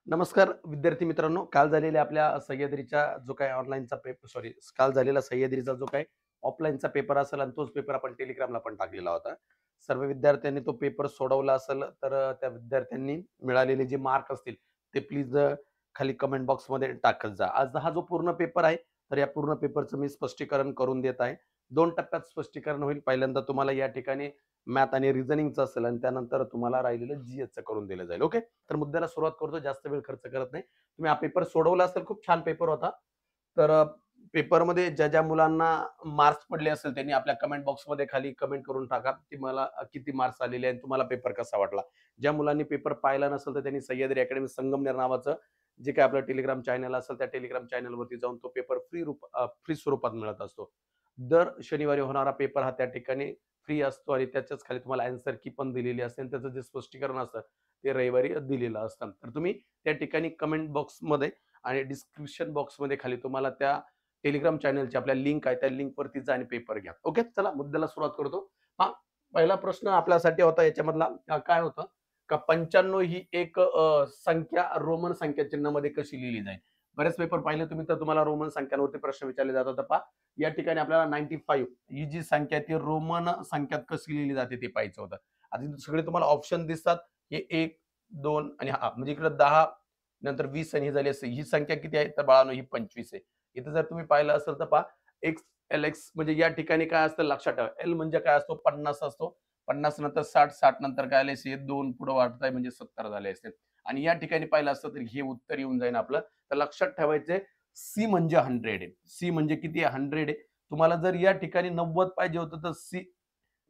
नमस्कार विद्यार्थी मित्रांनो. काल झालेल्या आपल्या सह्याद्रीच्या जो काही ऑनलाईनचा पेपर काल झालेला सह्याद्रीचा जो काही ऑफलाईनचा पेपर असेल आणि तोच पेपर आपण टेलिग्रामला पण टाकलेला होता. सर्व विद्यार्थ्यांनी तो पेपर सोडवला असेल तर त्या विद्यार्थ्यांनी मिळालेले जे मार्क असतील ते प्लीज खाली कमेंट बॉक्समध्ये टाकत जा. आज हा जो पूर्ण पेपर आहे, तर या पूर्ण पेपरचं मी स्पष्टीकरण करून देत आहे. 2 टप्प्यात स्पष्टीकरण होईल. पहिल्यांदा तुम्हाला या ठिकाणी मॅथ आणि रिझनिंगचं असेल आणि त्यानंतर तुम्हाला राहिलेलं जीएसचं करून दिलं जाईल. ओके. तर मुद्द्याला सुरुवात करतो. जास्त वेळ खर्च करत नाही. तुम्ही हा पेपर सोडवला असेल. खूप छान पेपर होता. तर पेपरमध्ये ज्या मुलांना मार्क्स पडले असेल त्यांनी आपल्या कमेंट बॉक्समध्ये खाली कमेंट करून टाका, की मला किती मार्क्स आलेले आणि तुम्हाला पेपर कसा वाटला. ज्या मुलांनी पेपर पाहिला नसेल तर त्यांनी सह्याद्री अकॅडमी संगमनेर नावाचं जे काही आपलं टेलिग्राम चॅनल असेल त्या टेलिग्राम चॅनलवरती जाऊन तो पेपर फ्री स्वरूपात मिळत असतो. दर शनिवारी होणारा पेपर हा त्या ठिकाणी फ्री असतो आणि त्याच्याच खाली तुम्हाला आन्सर की पण दिलेली असते आणि त्याचं जे स्पष्टीकरण असतं ते रविवारी दिलेलं असतं. तर तुम्ही त्या ठिकाणी कमेंट बॉक्समध्ये आणि डिस्क्रिप्शन बॉक्समध्ये खाली तुम्हाला त्या टेलिग्राम चॅनलची आपल्या लिंक आहे, त्या लिंकवरती जा आणि पेपर घ्या. ओके. चला मुद्द्याला सुरुवात करतो. हा पहिला प्रश्न आपल्यासाठी होता याच्यामधला काय होतं का 95 ही एक संख्या रोमन संख्या चिन्हामध्ये कशी लिहिली जाईल. बरेच पेपर पाहिले तुम्ही तर तुम्हाला रोमन संख्यांवरती प्रश्न विचारले जातात. तर पहा या ठिकाणी आपल्याला 95 ही जी संख्या आहे ती रोमन संख्यात कशी लिहिली जाते ते पाहायचं होतं. आता सगळे तुम्हाला ऑप्शन दिसतात. हे 1, 2 आणि हा म्हणजे इकडे 10 नंतर 20 आणि ही झाली असेल. ही संख्या किती आहे? तर बाळांनो ही 25 आहे. इथे जर तुम्ही पाहिलं असेल तर पहा एक्स, एल-एक्स म्हणजे या ठिकाणी काय असतं लक्षात ठेवा. एल म्हणजे काय असतो 50 असतो. 50 नंतर 60, 60 नंतर काय आले असेल 2 पुढे वाढताय म्हणजे 70 झाले असतील. आणि या ठिकाणी पाहिलं असतं तर हे उत्तर येऊन जाईल आपलं. तर लक्षात ठेवायचंय सी म्हणजे 100 आहे. सी म्हणजे किती आहे? 100 आहे. तुम्हाला जर या ठिकाणी 90 पाहिजे होतं तर सी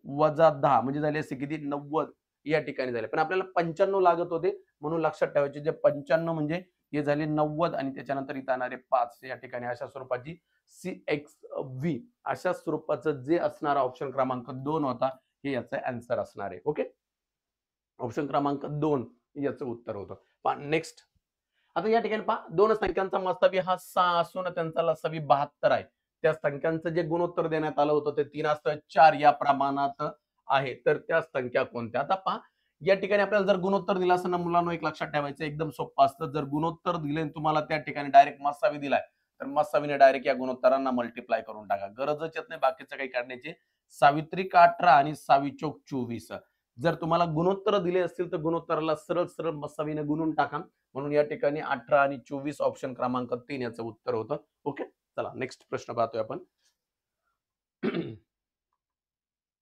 वजा 10 म्हणजे झाले असते किती 90 या ठिकाणी झाले. पण आपल्याला 95 लागत होते म्हणून लक्षात ठेवायचे जे 95 म्हणजे हे झाले 90 आणि त्याच्यानंतर इथं येणारे 5 या ठिकाणी अशा स्वरूपाची CXV अशा स्वरूपाचं जे असणारा ऑप्शन क्रमांक 2 होता हे याचं आन्सर असणार आहे. ओके. ऑप्शन क्रमांक 2 याचं उत्तर होतं. पहा नेक्स्ट. आता या ठिकाणी पहा 2 संख्यांचा मस्तवी हा 6 असून त्यांचा लसावी 72 आहे. त्या संख्यांचं जे गुणोत्तर देण्यात आलं होतं ते 3:4 या प्रमाणात आहे. तर त्या संख्या कोणत्या? आता पहा या ठिकाणी आपल्याला जर गुणोत्तर दिलं असतं ना मुलांनो एक लक्षात ठेवायचं एकदम सोपं असतं. जर गुणोत्तर दिले आणि तुम्हाला त्या ठिकाणी डायरेक्ट मस्सावी दिलाय, तर मस्सावीने डायरेक्ट या गुणोत्तरांना मल्टिप्लाय करून टाका. गरजच येत नाही बाकीचं काही काढण्याची. सावित्रिक 18 आणि 6 चोक 24. जर तुम्हाला गुणोत्तर दिले असतील तर गुणोत्तराला सरळ-सरळ मस्सावीने गुणून टाका. म्हणून या ठिकाणी 18 आणि 24 ऑप्शन क्रमांक 3 याचं उत्तर होतं. ओके. चला नेक्स्ट प्रश्न पाहतोय आपण.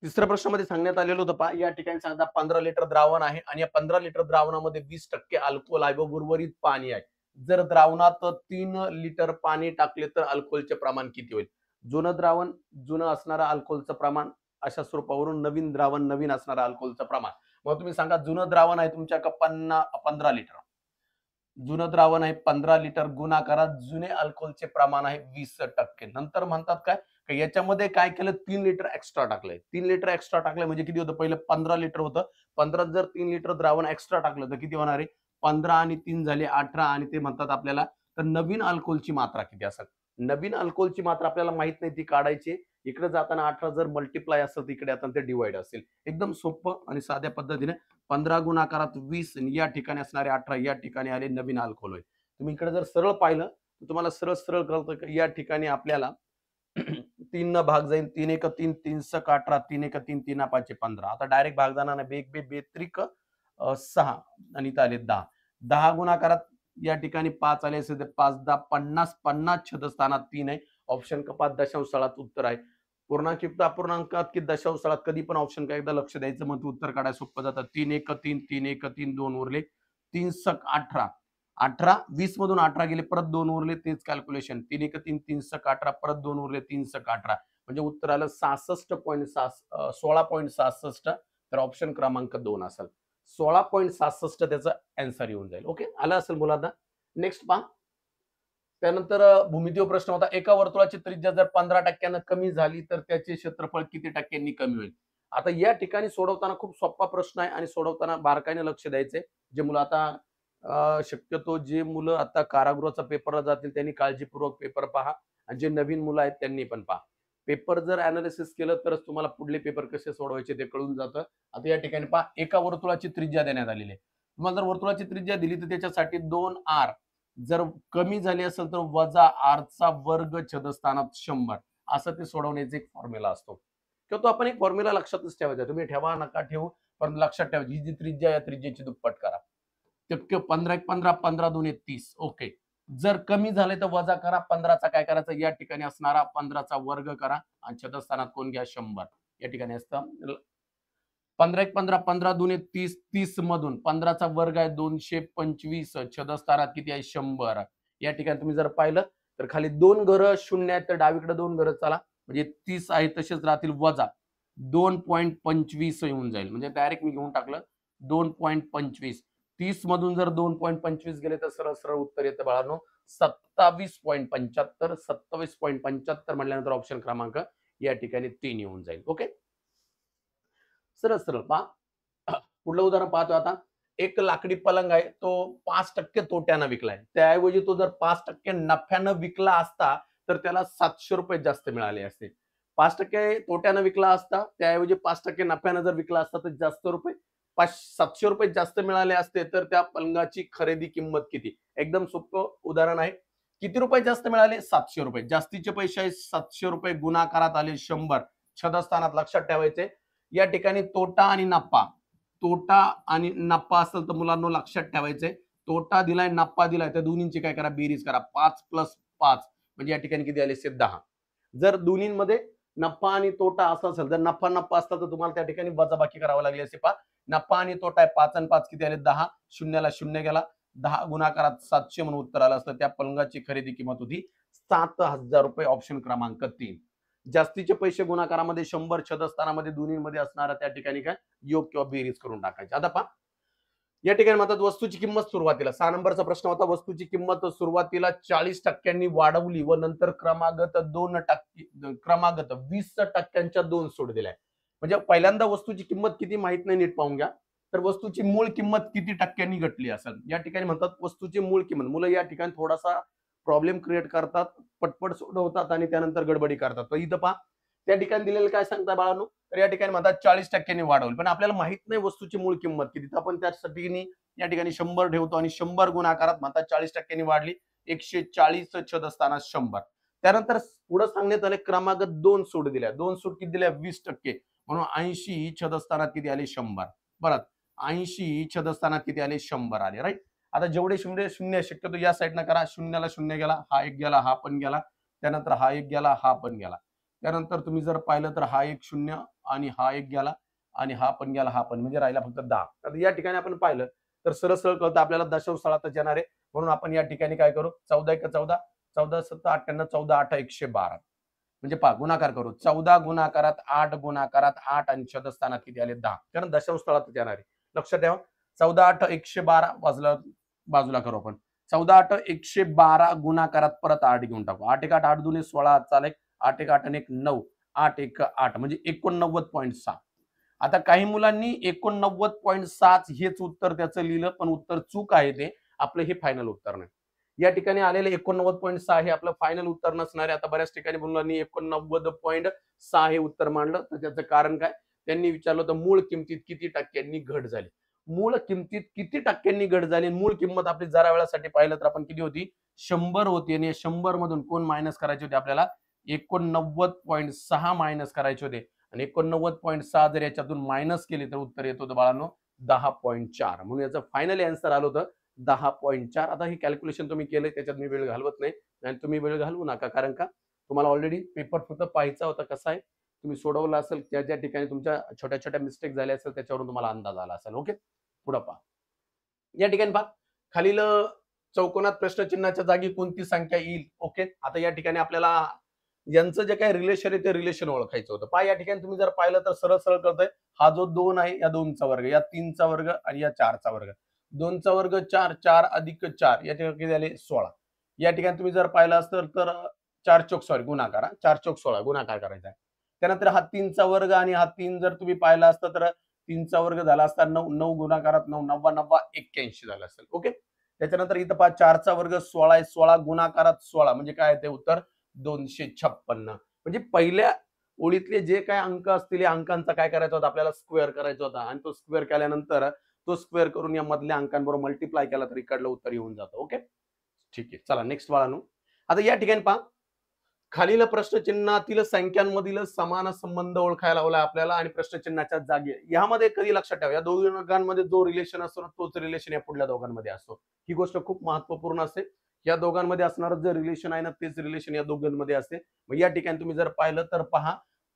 तिसऱ्या प्रश्नामध्ये सांगण्यात आलेलं होतं पहा या ठिकाणी सांगता 15 लिटर द्रावण आहे आणि या 15 लिटर द्रावणामध्ये 20% अल्कोहोल आहे व उर्वरित पाणी आहे. जर द्रावणात 3 लिटर पाणी टाकले तर अल्कोहोलचे प्रमाण किती होईल? जुनं द्रावण, जुनं असणारं अल्कोहोलचं प्रमाण अशा स्वरूपावरून नवीन द्रावण, नवीन असणारं अल्कोहोलचं प्रमाण. मग तुम्ही सांगा जुनं द्रावण आहे तुमच्याकडे 15 लिटर. जुनं द्रावण आहे 15 लिटर गुणाकारात जुने अल्कोहोलचे प्रमाण आहे 20%. नंतर म्हणतात काय, की याच्यामध्ये काय केलं 3 लिटर एक्स्ट्रा टाकलंय. 3 लिटर एक्स्ट्रा टाकलंय म्हणजे किती होतं? पहिलं 15 लिटर होतं. 15 जर 3 लिटर द्रावण एक्स्ट्रा टाकलं तर किती होणार आहे? 15 आणि 3 झाले 18 आणि ते म्हणतात आपल्याला तर नवीन अल्कोहोलची मात्रा किती असेल? नवीन अल्कोहोलची मात्रा आपल्याला माहित नाही ती काढायची. इकडे जाताना 18 जर मल्टिप्लाय असेल तर इकडे आता ते डिव्हाईड असेल. एकदम सोपं आणि साध्या पद्धतीने 15 गुणाकारात 20 आणि या ठिकाणी असणारे 18 या ठिकाणी आले नवीन अल्कोहोल होय. तुम्ही इकडे जर सरळ पाहिलं तर तुम्हाला सरळ-सरळ कळतं की या ठिकाणी आपल्याला 3 न भाग जाईल 3 एक 3, 3 सक 18, 3 एक 3, 3 पाचे 15. आता डायरेक्ट भाग जाणार नाही. बेक बे बेत्रिक 6 आणि इथं आले 10. 10 गुणाकारात या ठिकाणी 5 आले असेल तर 5 10 50 50 छेदस्थानात 3 आहे. ऑप्शन कपात दशांश स्थळात उत्तर आहे. पूर्णांकयुक्त अपूर्णांकात की दशांश स्थळात कधी पण ऑप्शन काय एकदा लक्ष द्यायचं मग उत्तर काढायला सोपं जातं. 3 एक 3, 3 एक 3, 2 उरले. 3 सक 18. 18 20 मधून 18 गेले परत 2 उरले तेच कॅल्क्युलेशन 3 एक 3 3 सक 18 परत 2 उरले 3 सक 18 म्हणजे उत्तर आलं 16.66 तर ऑप्शन क्रमांक 2 असेल 16.66 त्याचं आन्सर येऊन जाईल. ओके आलं असेल मुलांना. नेक्स्ट पहा त्यानंतर भूमितीय प्रश्न होता एका वर्तुळाची त्रिज्या जर 15% कमी झाली तर त्याचे क्षेत्रफळ किती टक्क्यांनी कमी होईल. आता या ठिकाणी सोडवताना खूप सोपा प्रश्न आहे आणि सोडवताना बारकाईने लक्ष द्यायचे. जे मुलं आता शक्यतो जे मुलं आता कारागृहाचा पेपरला जातील त्यांनी काळजीपूर्वक पेपर पहा आणि जे नवीन मुलं आहेत त्यांनी पण पहा. पेपर जर एनालिसिस केलं तरच तुम्हाला पुढले पेपर कसे सोडवायचे ते कळून जातं. आता या ठिकाणी पहा एका वर्तुळाची त्रिज्या देण्यात आलेली आहे. तुम्हाला जर वर्तुळाची त्रिज्या दिली तर त्याच्यासाठी 2r जर कमी झाली असेल तर वजा r चा वर्ग छेदस्थानात 100 असं ते सोडवण्याचा एक फॉर्म्युला असतो किंवा तो आपण एक फॉर्म्युला लक्षातच ठेवायचा. तुम्ही ठेवा नका ठेवू पण लक्षात ठेवा ही जी त्रिज्या या त्रिज्येची दुप्पट करा. टक्के 15 1 15 15 2 30 ओके. जर कमी झाले तर वजा करा 15चा काय करायचं या ठिकाणी असणारा 15चा वर्ग करा आणि छेदस्थानात कोण घ्या 100 या ठिकाणी असतं 15 1 15 15 2 30 30 मधून 15चा वर्ग आहे 225 छेदस्थानात किती आहे 100 या ठिकाणी तुम्ही जर पाहिलं तर खाली 2 घरं शून्य आहेत तर डावीकडे 2 घरं चला म्हणजे 30 आहे तसेच राहतील वजा 2.25 येऊन जाईल म्हणजे डायरेक्ट मी घेऊन टाकलं 2.25 30 मधून जर 2.25 गेले तर सरळ सरळ उत्तर येतं बाळांनो 27.75 27.75 म्हटल्यानंतर ऑप्शन क्रमांक या ठिकाणी 3 येऊन जाईल. ओके सरळ सरळ पहा पुढलं उदाहरण पाहतो आता एक लाकडी पलंग आहे तो 5% तोट्यानं विकलाय त्याऐवजी तो जर 5% नफ्यानं विकला असता तर त्याला 700 रुपये जास्त मिळाले असते. 5% तोट्यानं विकला असता त्याऐवजी 5% नफ्यानं जर विकला असता तर जास्त रुपये 700 रुपये जास्त मिळाले असते तर त्या पलंगाची खरेदी किंमत किती. एकदम सोपं उदाहरण आहे. किती रुपये जास्त मिळाले 700 रुपये जास्तीचे पैसे आहे 700 रुपये गुणाकारात आले 100 छेदस्थानात लक्षात ठेवायचे या ठिकाणी तोटा आणि नफा तोटा आणि नफा असेल तर मुलांना लक्षात ठेवायचंय तोटा दिलाय नफा दिलाय त्या दोन्हींची काय करा बेरीज करा 5 + 5 म्हणजे या ठिकाणी किती आले 10. जर दोन्हींमध्ये नफा आणि तोटा असा असेल जर नफा नफा असता तर तुम्हाला त्या ठिकाणी वजाबाकी करावी लागली असे पहा नफा आणि तोटा आहे 5 आणि 5 किती आले 10 शून्याला शून्य गेला 10 गुणाकारात 700 म्हणून उत्तर आलं असतं त्या पलंगाची खरेदी किंमत होती 7,000 रुपये ऑप्शन क्रमांक 3. जास्तीचे पैसे गुणाकारामध्ये 100 छेदस्थानामध्ये दोन्हीमध्ये असणारा त्या ठिकाणी काय योग किंवा बेरीज करून टाकायचे. आता पहा या ठिकाणी म्हणतात वस्तूची किंमत सुरुवातीला 6 नंबरचा प्रश्न होता वस्तूची किंमत सुरुवातीला 40% वाढवली व नंतर क्रमागत 20% 2 सूट दिलाय. म्हणजे पहिल्यांदा वस्तूची किंमत किती माहित नाही नीट पाहून घ्या तर वस्तूची मूळ किंमत किती टक्क्यांनी घटली असेल या ठिकाणी म्हणतात वस्तूची मूळ किंमत मुलं या ठिकाणी थोडासा प्रॉब्लेम क्रिएट करतात पटपट सोडवतात आणि त्यानंतर गडबडी करतात. तर इथं पहा त्या ठिकाणी दिलेलं काय सांगता बाळांनो तर या ठिकाणी म्हणतात 40% वाढवली पण आपल्याला माहित नाही वस्तूची मूळ किंमत किती तर आपण त्यासाठी या ठिकाणी 100 ठेवतो आणि 100 गुणाकारात म्हणतात 40% वाढली 140 छेदस्थानात 100 त्यानंतर पुढे सांगण्यात आले क्रमागत 2 सूट दिल्या 2 सूट किती दिल्या 20% म्हणून 80 छेदस्थानात किती आले 100 परत 80 छेदस्थानात किती आले 100 आले राईट. आता जेवढे शून्य शून्य शक्यतो या साईडनं करा शून्याला शून्य गेला हा एक गेला हा पण गेला त्यानंतर हा एक गेला हा पण गेला त्यानंतर तुम्ही जर पाहिलं तर हा एक शून्य आणि हा एक गेला आणि हा पण गेला हा पण म्हणजे राहिला फक्त 10. आता या ठिकाणी आपण पाहिलं तर सरळ सरळ कळतं आपल्याला दशांश स्थळातच येणार आहे म्हणून आपण या ठिकाणी काय करू 14 1 14 14 7 98 14 8 112 म्हणजे पहा गुणाकार करू 14 गुणाकारात 8 गुणाकारात 8 आणि छेदस्थानात किती आले 10 कारण दशांश स्थळातच येणार आहे. लक्षात ठेवा 14 8 112 बाजूला करू आपण 14 8 112 गुणाकारात परत 8 घेऊन टाकू 8 1 8 8 2 16 चालेल 8 1 8 आणि 1 9 8 1 8 म्हणजे 89.6. आता काही मुलांनी 89.7 हेच उत्तर त्याचं लिहिलं पण उत्तर चूक आहे ते आपलं हे फायनल उत्तर नाही. या ठिकाणी आलेले 89.6 हे आपलं फायनल उत्तर नसणार आहे. आता बऱ्याच ठिकाणी मुलांनी 89.6 हे उत्तर मांडलं तर त्याचं कारण काय त्यांनी विचारलं होतं मूळ किमतीत किती टक्क्यांनी घट झाली. मूळ किमतीत किती टक्क्यांनी घट झाली मूळ किंमत आपली जरा वेळासाठी पाहिलं तर आपण किती होती 100 होती आणि 100 मधून कोण मायनस करायचे होते आपल्याला 89.6 मायनस करायचे होते आणि 89.6 जर याच्यातून मायनस केले तर उत्तर येत होतं बाळांनो 10.4 म्हणून याचं फायनली आन्सर आलं होतं 10.4. आता हे कॅल्क्युलेशन तुम्ही केलंय त्याच्यात मी वेळ घालवत नाही आणि तुम्ही वेळ घालवू नका कारण का तुम्हाला ऑलरेडी पेपर फक्त पाहायचा होता कसा आहे तुम्ही सोडवला असेल त्या ज्या ठिकाणी तुमच्या छोट्या छोट्या मिस्टेक झाल्या असेल त्याच्यावरून तुम्हाला अंदाज आला असेल. ओके पुढे पहा या ठिकाणी पहा खालील चौकोनात प्रश्नचिन्हाच्या जागी कोणती संख्या येईल. ओके आता या ठिकाणी आपल्याला यांचं जे काही रिलेशन आहे ते रिलेशन ओळखायचं होतं. पहा या ठिकाणी तुम्ही जर पाहिलं तर सरळ सरळ कळतंय हा जो 2 आहे या 2चा वर्ग या 3चा वर्ग आणि या 4चा वर्ग 2चा वर्ग 4 4 अधिक 4 या ठिकाणी किती झाले 16. या ठिकाणी तुम्ही जर पाहिलं असतं तर 4 चौक सॉरी गुणाकार 4 चौक 16 गुणाकार करायचा आहे. त्यानंतर हा 3चा वर्ग आणि हा 3 जर तुम्ही पाहिला असतं तर 3चा वर्ग झाला असता 9 9 गुणाकारात 9 9 9 81 झालं असेल. ओके त्याच्यानंतर इथं पहा 4चा वर्ग 16 आहे 16 गुणाकारात 16 म्हणजे काय ते उत्तर 256 म्हणजे पहिल्या ओळीतले जे काय अंक असतील या अंकांचा काय करायचा होता आपल्याला स्क्वेअर करायचा होता आणि तो स्क्वेअर केल्यानंतर तो स्क्वेअर करून या मधल्या अंकांबरोबर मल्टिप्लाय केला तर इकडलं उत्तर येऊन जातं. ओके, ठीक आहे. चला नेक्स्ट बाळांनो, आता या ठिकाणी पहा, खालील प्रश्नचिन्हातील संख्यांमधील समान संबंध ओळखायला लावला आपल्याला आणि प्रश्नचिन्हाच्या जागी यामध्ये कधी लक्षात ठेवा, या दोघांमध्ये जो रिलेशन असतो ना तोच रिलेशन या पुढल्या दोघांमध्ये असतो. ही गोष्ट खूप महत्वपूर्ण असते. या दोघांमध्ये असणारं जे रिलेशन आहे ना तेच रिलेशन या दोघांमध्ये असते. मग या ठिकाणी तुम्ही जर पाहिलं तर पहा,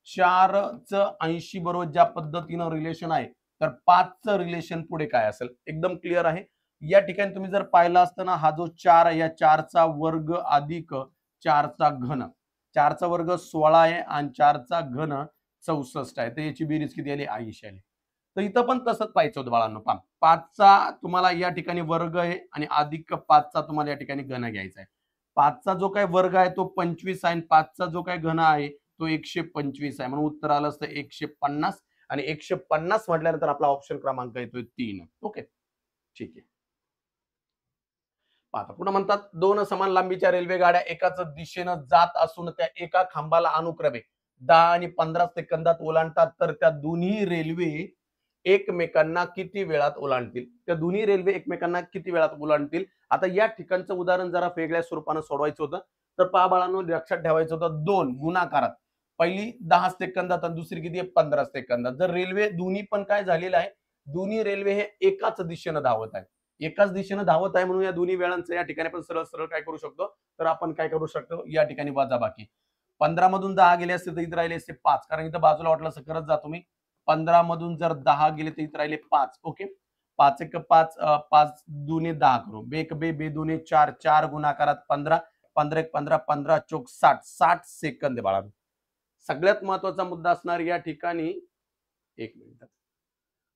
4चं 80 बरोबर ज्या पद्धतीनं रिलेशन आहे तर 5चं रिलेशन पुढे काय असेल एकदम क्लिअर आहे. या ठिकाणी तुम्ही जर पाहिलं असतं ना, हा जो 4 आहे या 4चा वर्ग अधिक 4चा घन, 4चा वर्ग 16 आहे आणि 4चा घन 64 आहे. तर याची बेरीज किती आली? 80 आली. तर इथं पण तसंच पाहायचं होतं बाळांनो. पहा, 5चा तुम्हाला या ठिकाणी वर्ग आहे आणि अधिक 5चा तुम्हाला या ठिकाणी घन घ्यायचा आहे. 5चा जो काही वर्ग आहे तो 25 आहे आणि 5चा जो काही घन आहे तो 125 आहे. म्हणून उत्तर आलं असतं 150 आणि 150 म्हटल्यानंतर आपला ऑप्शन क्रमांक येतोय 3. ओके, ठीक आहे. आता पुन्हा म्हणतात, दोन समान लांबीच्या रेल्वे गाड्या एकाच दिशेनं जात असून त्या एका खांबाला अनुक्रमे 10 आणि 15 सेकंदात ओलांडतात तर त्या दोन्ही रेल्वे एकमेकांना किती वेळात ओलांडतील? त्या दोन्ही रेल्वे एकमेकांना किती वेळात ओलांडतील? आता या ठिकाणचं उदाहरण जरा वेगळ्या स्वरूपानं सोडवायचं होतं. तर पहा बाळांनो, लक्षात ठेवायचं होतं 2 गुणाकारात. पहिली 10 सेकंदात आणि दुसरी किती आहे? 15 सेकंदात. जर रेल्वे दोन्ही पण काय झालेलं आहे, दोन्ही रेल्वे हे एकाच दिशेनं धावत आहे. एकाच दिशेनं धावत आहे म्हणून या दोन्ही वेळांचं या ठिकाणी आपण सरळ सरळ काय करू शकतो, तर आपण काय करू शकतो या ठिकाणी वजाबाकी. 15 मधून 10 गेले असते तर इथे राहिले असते 5, कारण इथं बाजूला वाटलं असं करत जा तुम्ही. 15 मधून जर 10 गेले तर इथे राहिले 5. ओके, 5 एक 5, 5 दुने 10 करू, बेक बे बे दुने 4, 4 गुणाकारात 15, 15 एक 15, 15 चोक 60, 60 सेकंद आहे बाळा. सगळ्यात महत्वाचा मुद्दा असणार या ठिकाणी, एक मिनिट,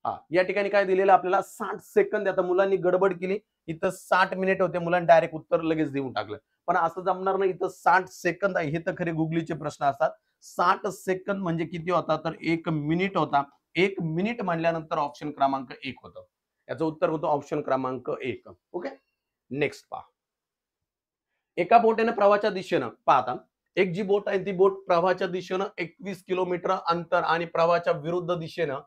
हा या ठिकाणी काय दिलेलं आपल्याला 60 सेकंद. आता मुलांनी गडबड केली, इथं 60 मिनिट होते, मुलांनी डायरेक्ट उत्तर लगेच देऊन टाकलं. पण असं जमणार नाही, इथं 60 सेकंद आहे. हे तर खरे गुगलीचे प्रश्न असतात. 60 सेकंद म्हणजे किती होता, तर 1 मिनिट होता. 1 मिनिट म्हणल्यानंतर ऑप्शन क्रमांक 1 होतं. याचं उत्तर होतं ऑप्शन क्रमांक 1. ओके, नेक्स्ट पहा. एका बोटीने प्रवाहाच्या दिशेनं पाहता, एक जी बोट आहे ती बोट प्रवाहाच्या दिशेनं 21 किलोमीटर अंतर आणि प्रवाहाच्या विरुद्ध दिशेनं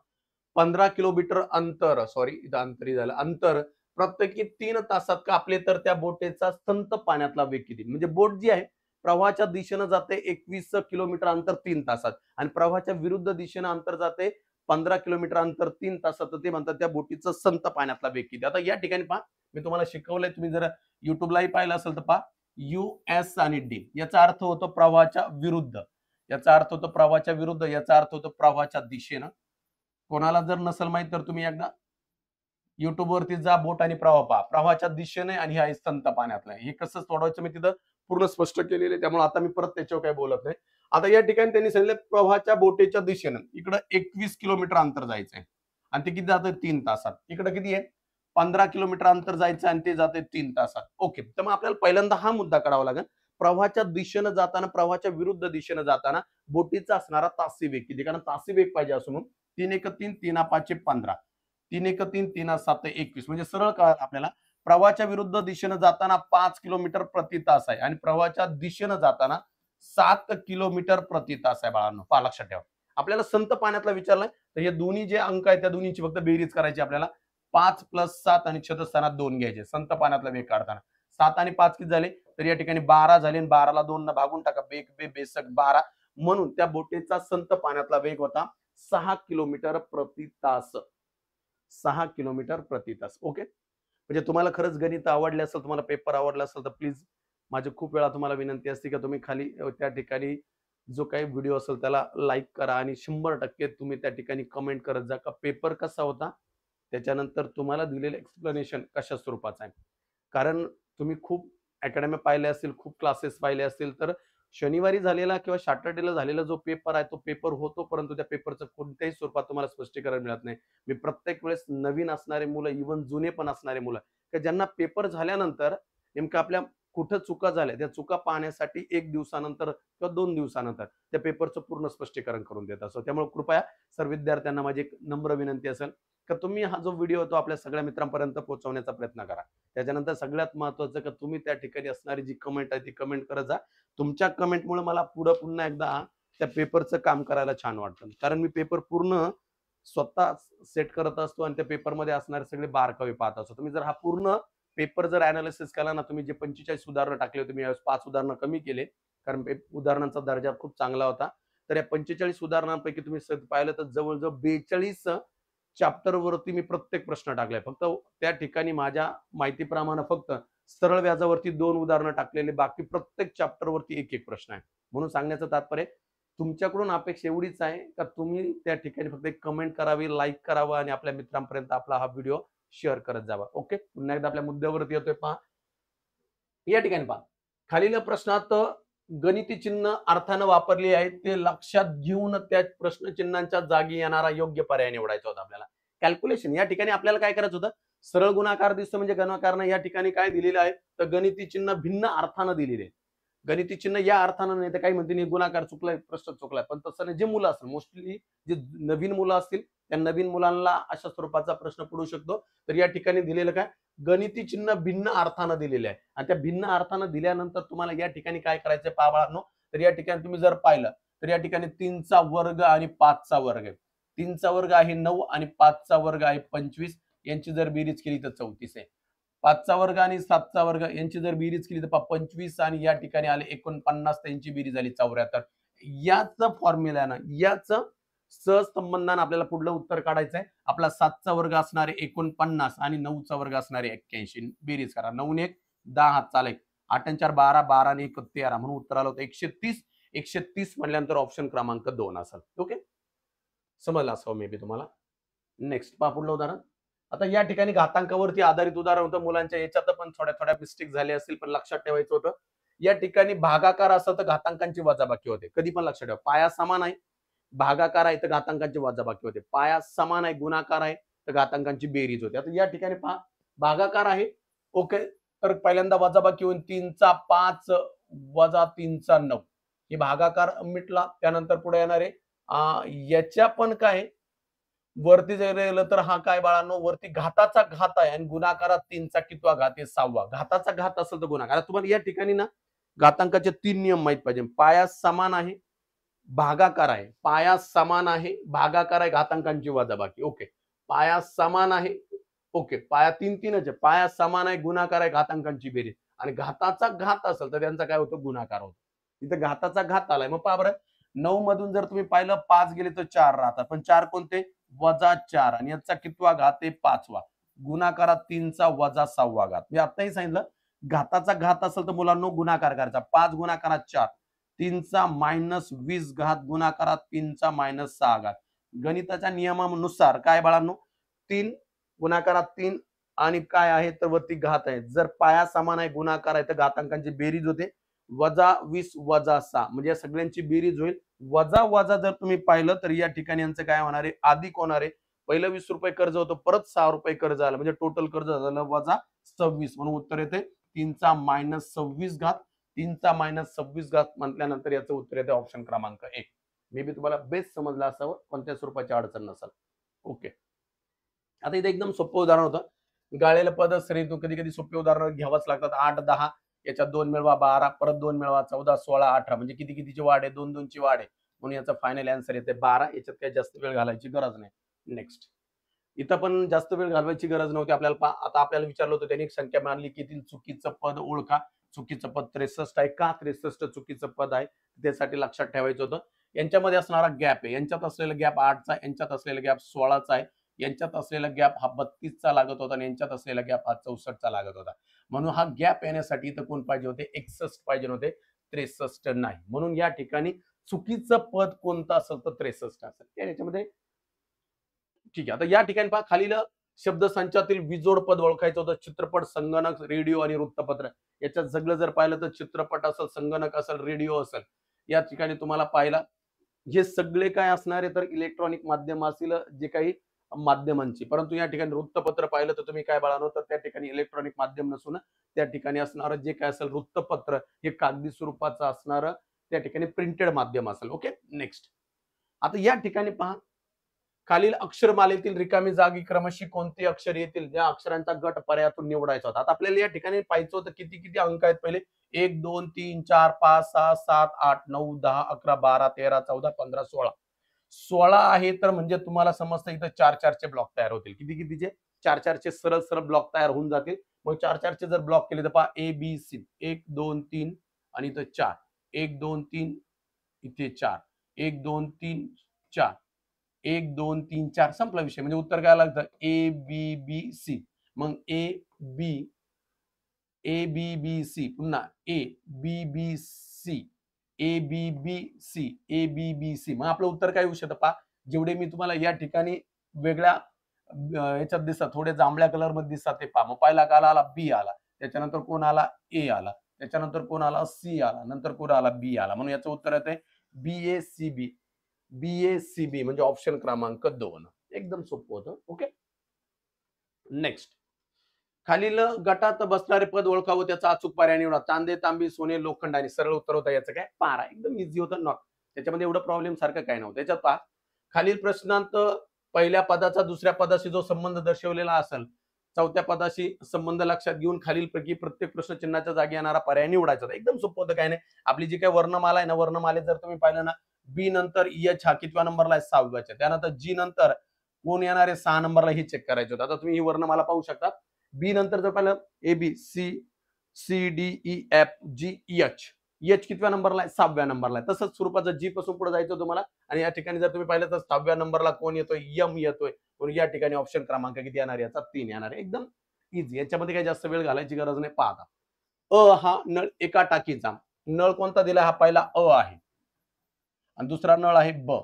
15 किलोमीटर अंतर, सॉरी इथं अंतरी झालं, अंतर प्रत्येकी 3 तासात कापले तर त्या बोटीचा संत पाण्यातला वेग किती? म्हणजे बोट जी आहे प्रवाहाच्या दिशेनं जाते 21 किलोमीटर अंतर 3 तासात आणि प्रवाहाच्या विरुद्ध दिशेनं अंतर जाते 15 किलोमीटर अंतर 3 तासात. तर ते म्हणतात त्या बोटीचा संत पाण्यातला वेग किती? आता या ठिकाणी पहा, मी तुम्हाला शिकवलंय, तुम्ही जर युट्यूबलाही पाहिलं असेल तर पहा, US आणि D याचा अर्थ होतो प्रवाहाच्या विरुद्ध, याचा अर्थ होतो प्रवाहाच्या विरुद्ध, याचा अर्थ होतो प्रवाहाच्या दिशेनं. कोणाला जर नसेल माहित तर तुम्ही एकदा युट्यूब वरती जा, बोट आणि प्रवाह पहा. प्रवाहाच्या दिशेने आणि हा संत पाण्यातला आहे. हे कसं सोडवायचं मी तिथं पूर्ण स्पष्ट केलेलं आहे, त्यामुळे आता मी परत त्याच्यावर काही बोलत नाही. आता या ठिकाणी त्यांनी सांगितलं प्रवाहाच्या बोटीच्या दिशेनं इकडं 21 किलोमीटर अंतर जायचंय आणि ते किती जातं? 3 तासात. इकडं किती आहे? 15 किलोमीटर अंतर जायचं आणि ते जाते 3 तासात. ओके, तर मग आपल्याला पहिल्यांदा हा मुद्दा काढावा लागेल. प्रवाहाच्या दिशेनं जाताना, प्रवाहाच्या विरुद्ध दिशेनं जाताना बोटीचा असणारा तासी वेग किती? कारण तासी वेग पाहिजे असो म्हणून 3 एक 3, 3 5 15, 3 एक 3, 3 7 21, म्हणजे सरळ कळलं आपल्याला. प्रवाहाच्या विरुद्ध दिशेनं जाताना 5 किलोमीटर प्रति तास आहे आणि प्रवाहाच्या दिशेनं जाताना 7 किलोमीटर प्रति तास आहे बाळांनो. पहा, लक्षात ठेवा. आपल्याला संत पाण्यातला विचारलाय तर हे दोन्ही जे अंक आहेत त्या दोन्हीची फक्त बेरीज करायची आपल्याला. 5 + 7 आणि छेदस्थानात 2 घ्यायचे संत पाण्यातला वेग काढताना. 7 आणि 5 किती झाले? तर या ठिकाणी 12 झाले आणि 12ला 2 न भागून टाका. बेक बे बेसक 12. म्हणून त्या बोटीचा संत पाण्यातला वेग होता 6 किलोमीटर प्रति तास. 6 किलोमीटर प्रति तास. ओके, म्हणजे तुम्हाला खरंच गणित आवडले असेल, तुम्हाला पेपर आवडला असेल तर प्लीज माझी खूप वेळा तुम्हाला विनंती असते की तुम्ही खाली त्या ठिकाणी जो काही व्हिडिओ असेल त्याला लाईक करा आणि 100% तुम्ही त्या ठिकाणी कमेंट करत जा का पेपर कसा होता, त्याच्यानंतर तुम्हाला दिलेलं एक्सप्लेनेशन कशा स्वरूपाचं आहे. कारण तुम्ही खूप अकॅडमी पाहिल्या असतील, खूप क्लासेस पाहिले असतील, तर शनिवारी झालेला किंवा सॅटर्डेला झालेला जो पेपर आहे तो पेपर होतो, परंतु त्या पेपरचं कोणत्याही स्वरूपात तुम्हाला स्पष्टीकरण मिळत नाही. मी प्रत्येक वेळेस नवीन असणारे मुलं, इव्हन जुने पण असणारे मुलं, की ज्यांना पेपर झाल्यानंतर नेमकं आपल्या कुठं चुका झाल्या त्या चुका पाहण्यासाठी 1 दिवसानंतर किंवा 2 दिवसानंतर त्या पेपरचं पूर्ण स्पष्टीकरण करून देत असतो. त्यामुळे कृपया सर्व विद्यार्थ्यांना माझी एक नम्र विनंती असेल की तुम्ही हा जो व्हिडिओ तो आपल्या सगळ्या मित्रांपर्यंत पोहोचवण्याचा प्रयत्न करा. त्याच्यानंतर सगळ्यात महत्त्वाचं की तुम्ही त्या ठिकाणी असणारी जी कमेंट आहे ती कमेंट करत जा. तुमच्या कमेंटमुळे मला पुढे पुन्हा एकदा त्या पेपरचं काम करायला छान वाटतं. कारण मी पेपर पूर्ण स्वतः सेट करत असतो आणि त्या पेपरमध्ये असणारे सगळे बारकावे पाहत असतो. तुम्ही जर हा पूर्ण पेपर जर अनालिसिस केला ना, तुम्ही जे 45 उदाहरणं टाकले होते, मी यावेळेस 5 उदाहरणं कमी केले, कारण उदाहरणांचा दर्जा खूप चांगला होता. तर या 45 उदाहरणांपैकी तुम्ही पाहिलं तर जवळ-जवळ 42 चॅप्टरवरती मी प्रत्येक प्रश्न टाकलाय. फक्त त्या ठिकाणी माझ्या माहितीप्रमाणे फक्त सरळ व्याजावरती 2 उदाहरणं टाकलेले, बाकी प्रत्येक चॅप्टरवरती एक प्रश्न आहे. म्हणून सांगण्याचं तात्पर्य तुमच्याकडून अपेक्षा एवढीच आहे का तुम्ही त्या ठिकाणी फक्त एक कमेंट करावी, लाईक करावं आणि आपल्या मित्रांपर्यंत आपला हा व्हिडिओ शेअर करत जावा. ओके. पुन्हा एकदा आपल्या मुद्द्यावरती येतोय पहा. या ठिकाणी पहा. खालील प्रश्नात गणिती चिन्ह अर्थानं वापरली आहेत ते लक्षात घेऊन त्या प्रश्नचिन्हांच्या जागी येणारा योग्य पर्याय निवडायचा होता आपल्याला. कॅल्क्युलेशन या ठिकाणी आपल्याला काय करायचं होतं? सरळ गुणाकार दिसतो म्हणजे गुणाकारनं या ठिकाणी काय दिलेलं आहे? तर गणिती चिन्ह भिन्न अर्थानं दिलेले आहे. गणिती चिन्ह या अर्थानं नाही तर काही म्हणते गुणाकार चुकलाय, प्रश्न चुकलाय. पण तसं नाही. जे मुलं असतील मोस्टली जे नवीन मुलं असतील त्या नवीन मुलांना अशा स्वरूपाचा प्रश्न पडू शकतो. तर या ठिकाणी दिलेलं काय? गणिती चिन्ह भिन्न अर्थानं दिलेले आहे आणि त्या भिन्न अर्थानं दिल्यानंतर तुम्हाला या ठिकाणी काय करायचंय पहा बाळांनो. तर या ठिकाणी तुम्ही जर पाहिलं तर या ठिकाणी 3चा वर्ग आणि 5चा वर्ग आहे. 3चा वर्ग आहे 9 आणि 5चा वर्ग आहे 25. यांची जर बेरीज केली तर 34 आहे. 5चा वर्ग आणि 7चा वर्ग यांची जर बेरीज केली तर 25 आणि या ठिकाणी आले 49 तर यांची बेरीज झाली 74. याच फॉर्म्युल्यानं याच सहसंबंधानं आपल्याला पुढलं उत्तर काढायचं आहे. आपला 7चा वर्ग असणारे 49 आणि 9चा वर्ग असणारे 81. बेरीज करा. 9 ने 1 10 हात चालेल. 8 आणि 4 12 12 ने 1 13 म्हणून उत्तर आलं होतं 130. 130 म्हटल्यानंतर ऑप्शन क्रमांक 2 असेल. ओके. समजलं असावं मे बी तुम्हाला. नेक्स्ट पहा पुढलं उदाहरण. आता या ठिकाणी घातांकावरती आधारित उदाहरण होतं. मुलांच्या याच्यात पण थोड्या मिस्टेक झाल्या असतील पण लक्षात ठेवायचं होतं. या ठिकाणी भागाकार असतं तर घातांकांची वजाबाकी होते. कधी पण लक्षात ठेवा. पाया समान आहे. भागाकार आहे तर घातांकांची वजाबाकी होते. पाया समान आहे, गुणाकार आहे तर घातांकांची बेरीज होते. आता या ठिकाणी पहा भागाकार आहे. ओके. तर पहिल्यांदा वजाबाकी होईल 3चा 5 वजा 3चा 9. हे भागाकार मिटला. त्यानंतर पुढे येणार आहे याच्या पण काय वरती जर गेलं तर हा काय बाळांनो वरती घाताचा घात आहे आणि गुणाकारात 3चा कितवा घात आहे 6वा. घाताचा घात असेल तर गुणाकार. तुम्हाला या ठिकाणी ना घातांकाचे 3 नियम माहित पाहिजे. पाया समान आहे, भागाकार आहे. पाया समान आहे, भागाकार आहे, घातांकांची वजाबाकी. ओके. पाया समान आहे. ओके. पाया 3-3च आहे. पाया समान आहे, गुणाकार आहे, घातांकांची बेरीज. आणि घाताचा घात असेल तर त्यांचा काय होतं गुणाकार होतो. इथं घाताचा घात आलाय. मग पहा बरं 9 मधून जर तुम्ही पाहिलं 5 गेले तर 4 राहतात. पण 4 कोणते? वजा 4 आणि याचा कितवा घात आहे 5वा. गुणाकारात 3चा वजा 6वा घात. मी आताही सांगितलं घाताचा घात असेल तर मुलांनो गुणाकार करायचा. 5 गुणाकारात 4. 3चा -20 घात गुणाकारात 3चा -6 घात. गणिताच्या नियमानुसार काय बाळांनो 3 गुणाकारात 3 आणि काय आहे तर वरती घात आहे. जर पाया समान आहे गुणाकार आहे तर घातांकांची बेरीज होते. -20 वजा 6 म्हणजे या सगळ्यांची बेरीज होईल. वजा वजा जर तुम्ही पाहिलं तर या ठिकाणी यांचं काय होणार आहे अधिक होणार आहे. पहिलं 20 रुपये कर्ज होतं परत 6 रुपये कर्ज आलं म्हणजे टोटल कर्ज झालं वजा 26 म्हणून उत्तर येते 3चा -26 घात. 3चा -26 घात म्हटल्यानंतर याचं उत्तर येते ऑप्शन क्रमांक 1. मे बी तुम्हाला बेस समजलं असावं कोणत्या स्वरूपाची अडचण नसेल. ओके. आता इथे एकदम सोपं उदाहरण होतं. गाळलेलं पद श्रेणीतून कधी कधी सोपे उदाहरण घ्यावंच लागतात. 8 10 याच्यात 2 मिळवा 12 परत 2 मिळवा 14 16 18 म्हणजे किती कितीची वाढ आहे 2 2 ची वाढ आहे म्हणून याचा फायनल आन्सर येते 12. याच्यात काही जास्त वेळ घालायची गरज नाही. नेक्स्ट. इथं पण जास्त वेळ घालवायची गरज नव्हती आपल्याला. आता आपल्याला विचारलं होतं त्यांनी एक संख्या मानली की ती चुकीचं पद ओळखा. चुकीचं पद 63 आहे का 63 चुकीचं पद आहे त्यासाठी लक्षात ठेवायचं होतं. यांच्यामध्ये असणारा गॅप आहे. यांच्यात असलेला गॅप 8चा, यांच्यात असलेला गॅप 16चा आहे. यांच्यात असलेला गॅप हा 32चा लागत होता आणि यांच्यात असलेला गॅप हा 64चा लागत होता. म्हणून हा गॅप येण्यासाठी इथं कोण पाहिजे होते 61 पाहिजे होते 63 नाही. म्हणून या ठिकाणी चुकीचं पद कोणतं असेल तर 63 असेल. याच्यामध्ये ठीक आहे. आता या ठिकाणी पहा खालील शब्दसंचातील विजोड पद ओळखायचं होतं. चित्रपट, संगणक, रेडिओ आणि वृत्तपत्र. याच्यात सगळं जर पाहिलं तर चित्रपट असेल, संगणक असेल, रेडिओ असेल. या ठिकाणी तुम्हाला पाहिला हे सगळे काय असणार आहे तर इलेक्ट्रॉनिक माध्यम असतील जे काही माध्यमांची. परंतु या ठिकाणी वृत्तपत्र पाहिलं तर तुम्ही काय बाळानो तर त्या ठिकाणी इलेक्ट्रॉनिक माध्यम नसून त्या ठिकाणी असणारं जे काय असेल वृत्तपत्र हे कागदी स्वरूपाचं असणारं त्या ठिकाणी प्रिंटेड माध्यम असेल. ओके. नेक्स्ट. आता या ठिकाणी पहा खालील अक्षरमालेतील रिकामी जागी क्रमशः कोणते अक्षर येतील या अक्षरांचा गट पर्यायातून निवडायचा होता. आता आपल्याला या ठिकाणी पाहायचं होतं किती किती अंक आहेत पहिले 1 2 3 4 5 6 7 8 9 10 11 12 13 14 15 16 16 आहे तर म्हणजे तुम्हाला समजतं इथं 4-4चे ब्लॉक तयार होतील. किती-कितीचे? 4-4चे सरळ-सरळ ब्लॉक तयार होऊन जातील. मग 4-4चे जर ब्लॉक केले तर पहा ए, बी, सी 1, 2, 3 आणि इथं 4. 1, 2, 3 इथे 4. 1, 2, 3, 4. 1, 2, 3, 4 संपला विषय. म्हणजे उत्तर काय लागतं? ए, बी, बी, सी. मग ए, बी, ए, बी, बी, सी. पुन्हा ए, बी, बी, सी. ए, बी, बी, सी. ए, बी, बी, सी. मग आपलं उत्तर काय येऊ शकतं पहा. जेवढे मी तुम्हाला या ठिकाणी वेगळ्या ह्याच्यात दिसतात, थोडे जांभळ्या कलरमध्ये दिसतात ते पहा. मग पहिला काल आला बी आला. त्याच्यानंतर कोण आला? ए आला. त्याच्यानंतर कोण आला? सी आला. नंतर कोण आला? बी आला. म्हणून याचं उत्तर येतंय बी-ए-सी-बी. बी-ए-सी-बी म्हणजे ऑप्शन क्रमांक 2. एकदम सोपं होतं. ओके. नेक्स्ट. खालील गटात बसणारे पद ओळखावं त्याचा अचूक पर्याय निवडा. तांबे, तांबे, सोने, लोखंड आणि सरळ उत्तर होतं याचं काय? पारा. एकदम इझी होतं नॉट. त्याच्यामध्ये एवढं प्रॉब्लेम सारखं काय नव्हतं. त्याच्यात पहा खालील प्रश्नांत पहिल्या पदाचा दुसऱ्या पदाशी जो संबंध दर्शवलेला असेल, चौथ्या पदाशी संबंध लक्षात घेऊन खालीलपैकी प्रत्येक प्रश्नचिन्हाच्या जागी येणारा पर्याय निवडायचा. एकदम सोपं होतं, काय नाही. आपली जी काही वर्णमाला आहे ना, वर्णमालेत जर तुम्ही पाहिलं ना, बी नंतर एच हा कितव्या नंबरला आहे? 6व्या. त्यानंतर जी नंतर कोण येणार आहे? 6 नंबरला हे चेक करायचं होतं. आता तुम्ही ही वर्णमाला पाहू शकता. बी नंतर जर पाहिलं A B C C D E F G H. H कितव्या नंबरला आहे? 6व्या नंबरला आहे. तसंच स्वरूपाचं जी पासून पुढे जायचं तुम्हाला. आणि या ठिकाणी जर तुम्ही पाहिलं तर 6व्या नंबरला कोण येतोय? यम येतोय. म्हणून या ठिकाणी ऑप्शन क्रमांक किती येणार? याचा 3 येणार आहे. एकदम इझी. याच्यामध्ये काही जास्त वेळ घालायची गरज नाही. पहा आता. हा नळ एका टाकीचा. नळ कोणता दिला? हा पहिला आहे. आणि दुसरा नळ आहे ब.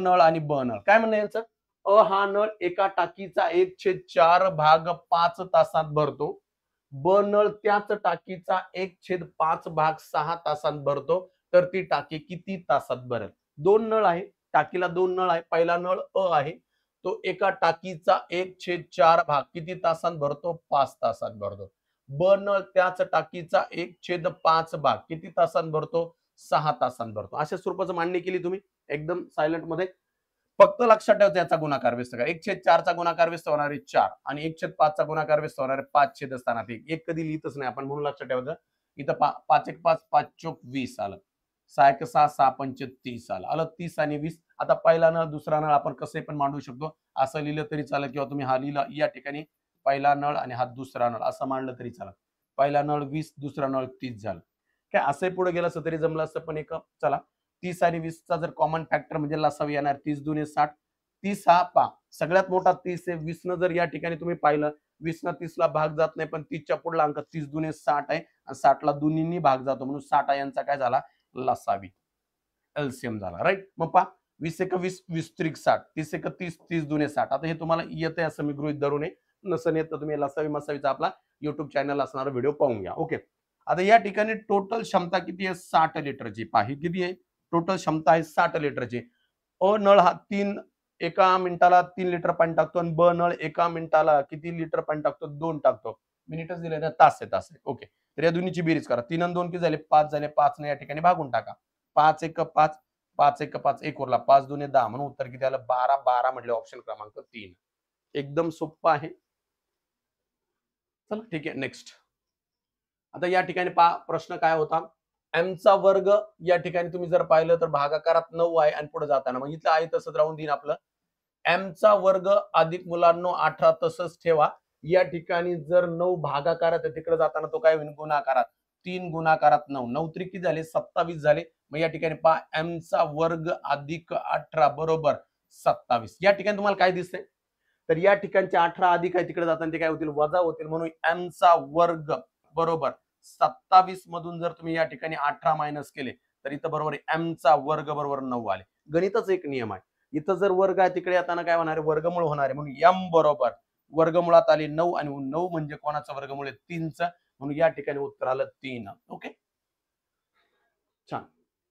नळ आणि ब नळ. काय म्हणणं यांचं? हा नळ एका टाकीचा 1/4 भाग 5 तासात भरतो. ब नळ त्याच टाकीचा 1/5 भाग 6 तासात भरतो. तर ती टाकी किती तासात भरेल? 2 नळ आहे. टाकीला 2 नळ आहे. पहिला नळ आहे. तो एका टाकीचा 1/4 भाग किती तासात भरतो? 5 तासात भरतो. ब नळ त्याच टाकीचा 1/5 भाग किती तासात भरतो? 6 तासात भरतो. अशा स्वरूपाचं मांडणी केली तुम्ही एकदम सायलेंट मध्ये. फक्त लक्षात ठेवायचं याचा गुणाकार व्यस्त करा. 1/4चा गुणाकार व्यस्त होणार आहे 4 आणि 1/5चा गुणाकार व्यस्त होणार आहे 5 छेदस्थानात 1. 1 कधी लिहितच नाही आपण, म्हणून लक्षात ठेवायचं. इथं 5 1 5 5 चोक 20 आलं. 6 1 6 6 पंच 30 आलं. आलं 30 आणि 20. आता पहिला नळ दुसरा नळ आपण कसंही पण मांडू शकतो. असं लिहिलं तरी चालेल किंवा तुम्ही हा लिहिला या ठिकाणी पहिला नळ आणि हा दुसरा नळ असं मांडलं तरी चालेल. पहिला नळ 20 दुसरा नळ 30 झालं. काय असंही पुढे गेलं असं तरी जमलं असतं, पण एक चला 30 आणि 20चा जर कॉमन फॅक्टर म्हणजे लसावी येणार. 30 दुने 60. 30 हा पा सगळ्यात मोठा 30 आहे. 20 न जर या ठिकाणी तुम्ही पाहिलं 20 न 30 ला भाग जात नाही, पण 30च्या पुढला अंक 30 दुने 60 आहे आणि 60 ला दोन्हींनी भाग जातो, म्हणून 60 यांचा काय झाला? लसावी. एलसीएम झाला. राईट. मग पहा 20 एक 20 20 त्रिक 60. 30 एक 30 30 दुने 60. आता हे तुम्हाला येतंय असं मी गृहीत धरू नये. नसेल येत तर तुम्ही लसावी मसावीचा आपला YouTube चॅनल असणारा व्हिडिओ पाहून घ्या. ओके. आता या ठिकाणी टोटल क्षमता किती आहे? 60 लिटरची. पहा ही किती आहे? टोटल क्षमता आहे 60 लिटरची. नळ हा 3 एका मिनिटाला 3 लिटर पाणी टाकतो आणि ब नळ एका मिनिटाला किती लिटर पाणी टाकतो? 2 टाकतो. मिनिटच दिले ना, तास आहे तास आहे. ओके. तर या दोन्हीची बेरीज करा. 3 आणि 2 किती झाले? 5 झाले. 5 ने या ठिकाणी भागून टाका. 5 एक 5 5 एक 5 1 उरला. 5 दुने 10 म्हणून उत्तर किती आलं? 12 12 म्हटले ऑप्शन क्रमांक 3. एकदम सोपं आहे. चला ठीक आहे. नेक्स्ट. आता या ठिकाणी पहा प्रश्न काय होता? एमचा वर्ग या ठिकाणी तुम्ही जर पाहिलं तर भागाकारात 9 आहे आणि पुढे जाताना मग इथलं आहे तसंच राहून देईन आपलं. एमचा वर्ग अधिक मुलांनो 18 तसंच ठेवा. या ठिकाणी जर 9 भागाकारात आहे तिकडे जाताना तो काय होईल? गुणाकारात. 3 गुणाकारात 9. 9 त्रिकी झाले 27 झाले. मग या ठिकाणी पहा एमचा वर्ग अधिक 18 बरोबर 27. या ठिकाणी तुम्हाला काय दिसतंय? तर या ठिकाणचे 18 अधिक आहे तिकडे जाताना ते काय होतील? वजा होतील. म्हणून एमचा वर्ग बरोबर 27 मधून जर तुम्ही या ठिकाणी 18 मायनस केले तर इथं बरोबर एमचा वर्ग बरोबर 9 आले. गणिताचा एक नियम आहे. इथं जर वर्ग आहे तिकडे येताना काय होणार आहे? वर्गमूळ होणार आहे. म्हणून एम बरोबर वर्गमुळात आले 9 आणि 9 म्हणजे कोणाचं वर्गमूळ आहे? 3चं. म्हणून या ठिकाणी उत्तर आलं 3. ओके. छान.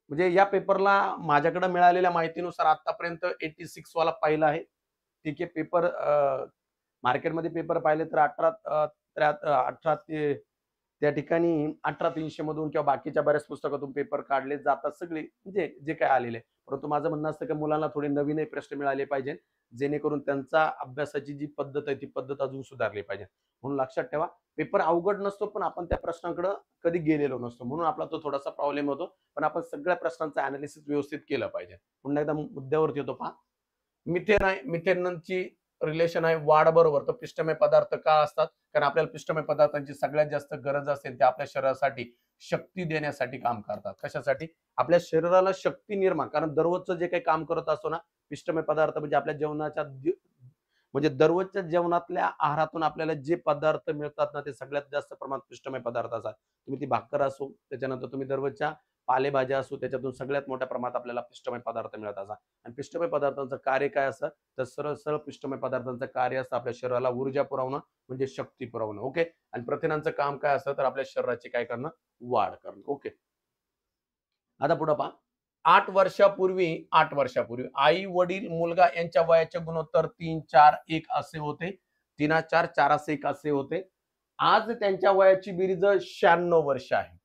म्हणजे या पेपरला माझ्याकडे मिळालेल्या माहितीनुसार आतापर्यंत 86 वाला पहिला आहे. ठीक आहे. पेपर मार्केटमध्ये पेपर पाहिले तर 18 ते त्या ठिकाणी 18,300 मधून किंवा बाकीच्या बऱ्याच पुस्तकातून पेपर काढले जातात सगळे, म्हणजे जे काय आलेले. परंतु माझं म्हणणं असतं की मुलांना थोडे नवीनही प्रश्न मिळाले पाहिजे, जेणेकरून त्यांचा अभ्यासाची जी पद्धत आहे ती पद्धत अजून सुधारली पाहिजे. म्हणून लक्षात ठेवा पेपर अवघड नसतो, पण आपण त्या प्रश्नाकडे कधी गेलेलो नसतो, म्हणून आपला तो थोडासा प्रॉब्लेम होतो. पण आपण सगळ्या प्रश्नांचं अनालिसिस व्यवस्थित केलं पाहिजे. पुन्हा एकदा मुद्द्यावरती येतो पहा. मिथेन आहे, मिथेनची रिलेशन आहे वाढ बरोबर. तर पिष्टमय पदार्थ का असतात? कारण आपल्याला पिष्टमय पदार्थांची सगळ्यात जास्त गरज असते, ते आपल्या शरीरासाठी शक्ती देण्यासाठी काम करतात. कशासाठी? आपल्या शरीराला शक्ती निर्माण, कारण दररोजचं जे काही काम करत असतो ना, पिष्टमय पदार्थ म्हणजे आपल्या जेवणाच्या म्हणजे दररोजच्या जेवणातल्या आहारातून आपल्याला जे पदार्थ मिळतात ना, ते सगळ्यात जास्त प्रमाणात पिष्टमय पदार्थ असतात. तुम्ही ती भाकर असो, त्याच्यानंतर तुम्ही दररोजच्या पालेभाज्या असो, त्याच्यातून सगळ्यात मोठ्या प्रमाणात आपल्याला पिष्टमय पदार्थ मिळत असतात. आणि पिष्टमय पदार्थांचं कार्य काय असतं? तर सरळ सरळ पिष्टमय पदार्थांचं कार्य असतं आपल्या शरीराला ऊर्जा पुरवणं, म्हणजे शक्ती पुरवणं. ओके. आणि प्रथिनांचं काम काय असतं? तर आपल्या शरीराची काय करणं? वाढ करणं. ओके. आता पुढे पहा. 8 वर्षापूर्वी आई वडील मुलगा यांच्या वयाचे गुणोत्तर 3-4-1 असे होते. 3-4 4-1 असे होते. आज त्यांच्या वयाची बेरीज 96 वर्ष आहे.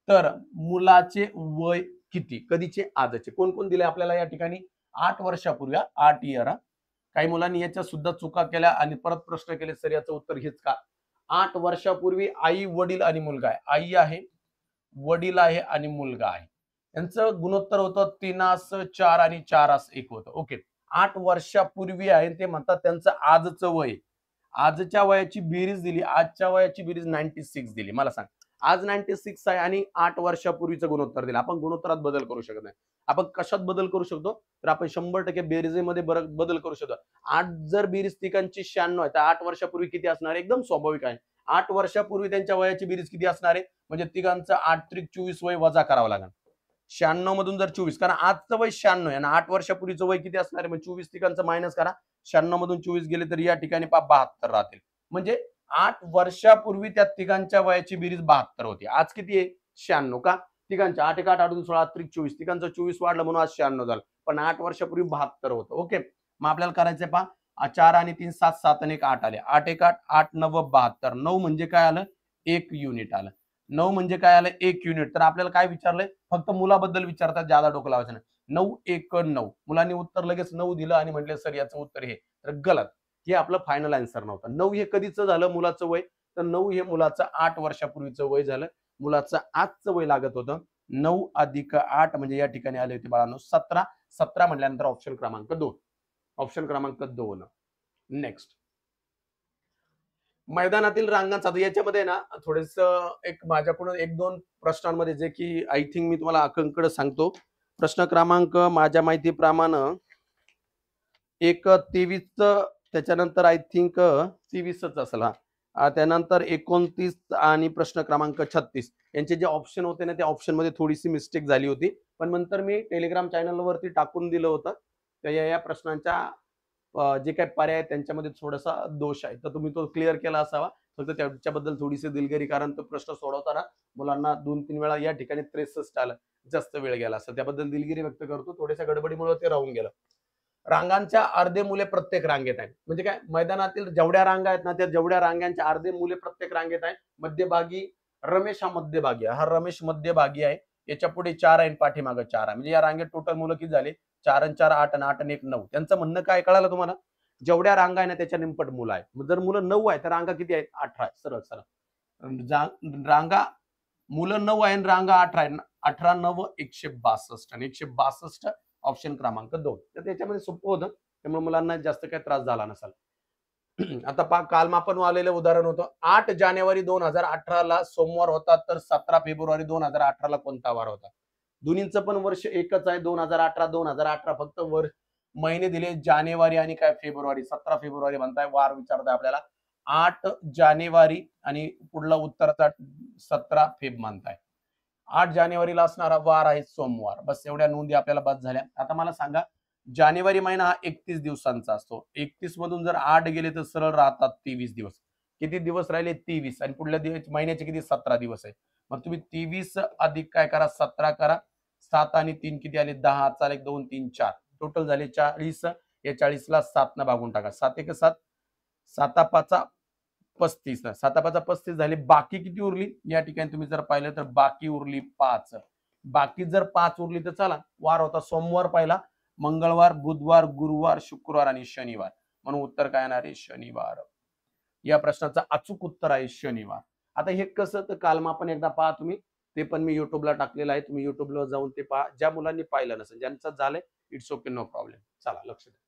तर मुलाचे वय किती? कधीचे? आजचे. कोण कोण दिले आपल्याला या ठिकाणी? 8 वर्षापूर्वी, 8 इयर. काही मुलांनी याच्या सुद्धा चुका केल्या आणि परत प्रश्न केले, सर याचं उत्तर हेच का? 8 वर्षापूर्वी आई वडील आणि मुलगा आहे. आई आहे, वडील आहे आणि मुलगा आहे. यांचं गुणोत्तर होतं 3-4 आणि 4-1 होतं. ओके. 8 वर्षापूर्वी आहे, ते म्हणतात त्यांचं आजचं वय. आजच्या वयाची बेरीज दिली, आजच्या वयाची बेरीज 96 दिली. मला सांग, आज 96 आहे आणि 8 वर्षापूर्वीचं गुणोत्तर दिलं. आपण गुणोत्तरात बदल करू शकत नाही. आपण कशात बदल करू शकतो? तर आपण 100% बेरीजेमध्ये बदल करू शकतो. 8 जर बेरीज तिघांची 96 आहे, तर 8 वर्षापूर्वी किती असणार? एकदम स्वाभाविक आहे. 8 वर्षापूर्वी त्यांच्या वयाची बेरीज किती असणार आहे? म्हणजे तिघांचं 8-24 वय वजा करावं लागेल. 96 मधून जर 24, कारण आजचं वय 96 आहे आणि 8 वर्षापूर्वीचं वय किती असणार आहे? म्हणजे 24 तिघांचं मायनस करा. 96 मधून 24 गेले तर या ठिकाणी 72 राहतील. म्हणजे 8 वर्षापूर्वी त्या तिघांच्या वयाची बेरीज 72 होती. आज किती आहे? 96. का? तिघांच्या 8 1 8 8 16 24, तिघांचं 24 वाढलं म्हणून आज 96 झालं. पण 8 वर्षापूर्वी 72 होतं. ओके. मग आपल्याला करायचंय पहा. 4 आणि 3 7 7 आणि 1 8 आले. 8 1 8 8 9 72. 9 म्हणजे काय आलं? 1 युनिट आलं. 9 म्हणजे काय आलं? 1 युनिट. तर आपल्याला काय विचारलंय? फक्त मुलाबद्दल विचारतात, ज्यादा डोकं लावायचं नाही. 9 1 9. मुलांनी उत्तर लगेच 9 दिलं आणि म्हटले सर याचं उत्तर हे. तर गलत. हे आपलं फायनल आन्सर नव्हतं. 9 हे कधीचं झालं मुलाचं वय? तर 9 हे मुलाचं 8 वर्षापूर्वीचं वय झालं. मुलाचं आजचं वय लागत होतं 9 अधिक 8, म्हणजे या ठिकाणी आले होते बाळांनो 17. 17 म्हटल्यानंतर ऑप्शन क्रमांक 2. ऑप्शन क्रमांक 2. नेक्स्ट. मैदानातील रांगांचा, याच्यामध्ये ना थोडेस एक माझ्याकडून 1-2 प्रश्नांमध्ये, जे की आय थिंक मी तुम्हाला अंककडे सांगतो. प्रश्न क्रमांक माझ्या माहितीप्रमाणे एक 23, त्याच्यानंतर आय थिंक 23च असेल. त्यानंतर 29 आणि प्रश्न क्रमांक 36 यांचे जे ऑप्शन होते ना, त्या ऑप्शन मध्ये थोडीशी मिस्टेक झाली होती, पण नंतर मी टेलिग्राम चॅनलवरती टाकून दिलं होतं. तर या प्रश्नांच्या जे काही पर्याय त्यांच्यामध्ये थोडासा दोष आहे, तर तुम्ही तो क्लिअर केला असावा. फक्त त्याच्याबद्दल थोडीशी दिलगिरी, कारण तो प्रश्न सोडवताना मुलांना 2-3 वेळा या ठिकाणी 63 आलं, जास्त वेळ गेला असं, त्याबद्दल दिलगिरी व्यक्त करतो. थोड्याशा गडबडीमुळे ते राहून गेलं. रांगांच्या अर्धे मूले प्रत्येक रांगेत आहेत. म्हणजे काय? मैदानातील जेवढ्या रांगा आहेत ना, त्या जेवढ्या रांगांच्या अर्धे मूले प्रत्येक रांगेत आहेत. मध्यभागी रमेश हा मध्यभागी आहे. हा रमेश मध्यभागी आहे. याच्या पुढे 4 आहे, पाठीमागे 4 आहे. म्हणजे या रांगेत टोटल मुलं किती झाले? 4 आणि 4 8 आणि 8 आणि 1 9. त्यांचं म्हणणं काय कळालं तुम्हाला? जेवढ्या रांगा आहे ना, त्याच्या निमपट मुलं आहे. जर मुलं 9 आहे, तर रांगा किती आहेत? 18 आहे. सरळ सरळ रांगा, मुलं 9 आहे आणि रांगा 18 आहे. 18 9 162 आणि 162 ऑप्शन क्रमांक 2. तर त्याच्यामध्ये सोपं होतं, त्यामुळे मुलांना जास्त काही त्रास झाला नसेल. आता पहा, कालमापन आलेलं उदाहरण होतं. 8 जानेवारी 2018 ला सोमवार होता, तर 17 फेब्रुवारी 2018 ला कोणता वार होता? दोन्हींचं पण वर्ष एकच आहे, 2018. फक्त महिने दिले जानेवारी आणि काय फेब्रुवारी. 17 फेब्रुवारी म्हणताय, वार विचारताय आपल्याला. 8 जानेवारी आणि पुढला उत्तराचा 17 फेब म्हणताय. 8 जानेवारीला असणारा वार आहे सोमवार. बस एवढ्या नोंदी आपल्याला बस झाल्या. आता मला सांगा, जानेवारी महिना हा 31 दिवसांचा असतो. 31 मधून जर 8 गेले तर सरळ राहतात 23 दिवस. किती दिवस राहिले? 23. आणि पुढल्या महिन्याचे किती? 17 दिवस आहे. मग तुम्ही 23 अधिक काय करा? 17 करा. 7 आणि 3 किती आले? 10. चाल 1 2 3 4. टोटल झाले 40. या 40 ला 7 न भागून टाका. 7 1 7. 7 5 35. 7 5 35 झाले. बाकी किती उरली? या ठिकाणी तुम्ही जर पाहिलं तर बाकी उरली 5. बाकी जर 5 उरली तर चला, वार होता सोमवार पहिला, मंगळवार, बुधवार, गुरुवार, शुक्रवार आणि शनिवार. म्हणून उत्तर काय येणार आहे? शनिवार. या प्रश्नाचं अचूक उत्तर आहे शनिवार. आता हे कसं, तर कालमापन एकदा पहा तुम्ही, ते पण मी युट्यूबला टाकलेलं आहे, तुम्ही युट्यूबला जाऊन ते पहा. ज्या मुलांनी पाहिलं नसेल, ज्यांचं झालंय, इट्स ओके, नो प्रॉब्लेम. चला लक्ष द्या.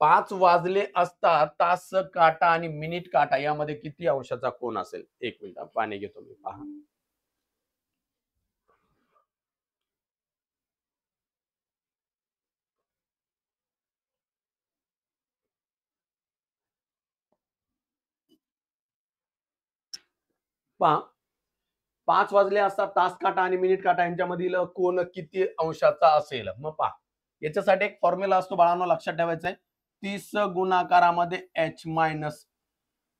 5 वाजले असता तास काटा आणि मिनिट काटा यामध्ये किती अंशाचा कोन असेल? 1 मिनिट पाणी घेतो मी, पहा. पहा, 5 वाजले असता तास काटा आणि मिनिट काटा यांच्यामधील कोन किती अंशाचा असेल? मग पहा, याच्यासाठी एक फॉर्म्युला असतो बाळांनो, लक्षात ठेवायचा आहे. 30 गुणाकारामध्ये h मायनस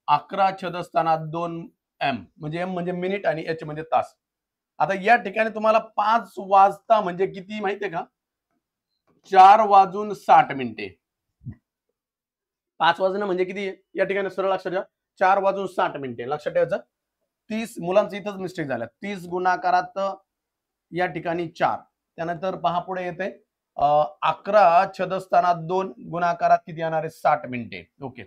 11 छेदस्थानात 2 m, म्हणजे m म्हणजे मिनिट आणि h म्हणजे तास. आता या ठिकाणी तुम्हाला 5 वाजता म्हणजे किती माहितीये का? 4 वाजून 60 मिनिटे. 5 वाजणं म्हणजे किती? या ठिकाणी सरळ लक्षात ठेवा, 4 वाजून 60 मिनिटे. लक्षात ठेवायचं. 30 मुलांचं इथंच मिस्टेक झाल्या. 30 गुणाकारात या ठिकाणी 4. त्यानंतर पहा पुढे येते 11 छेदस्थानात 2 गुणाकारात किती येणार आहे? 60 मिनिटे. ओके.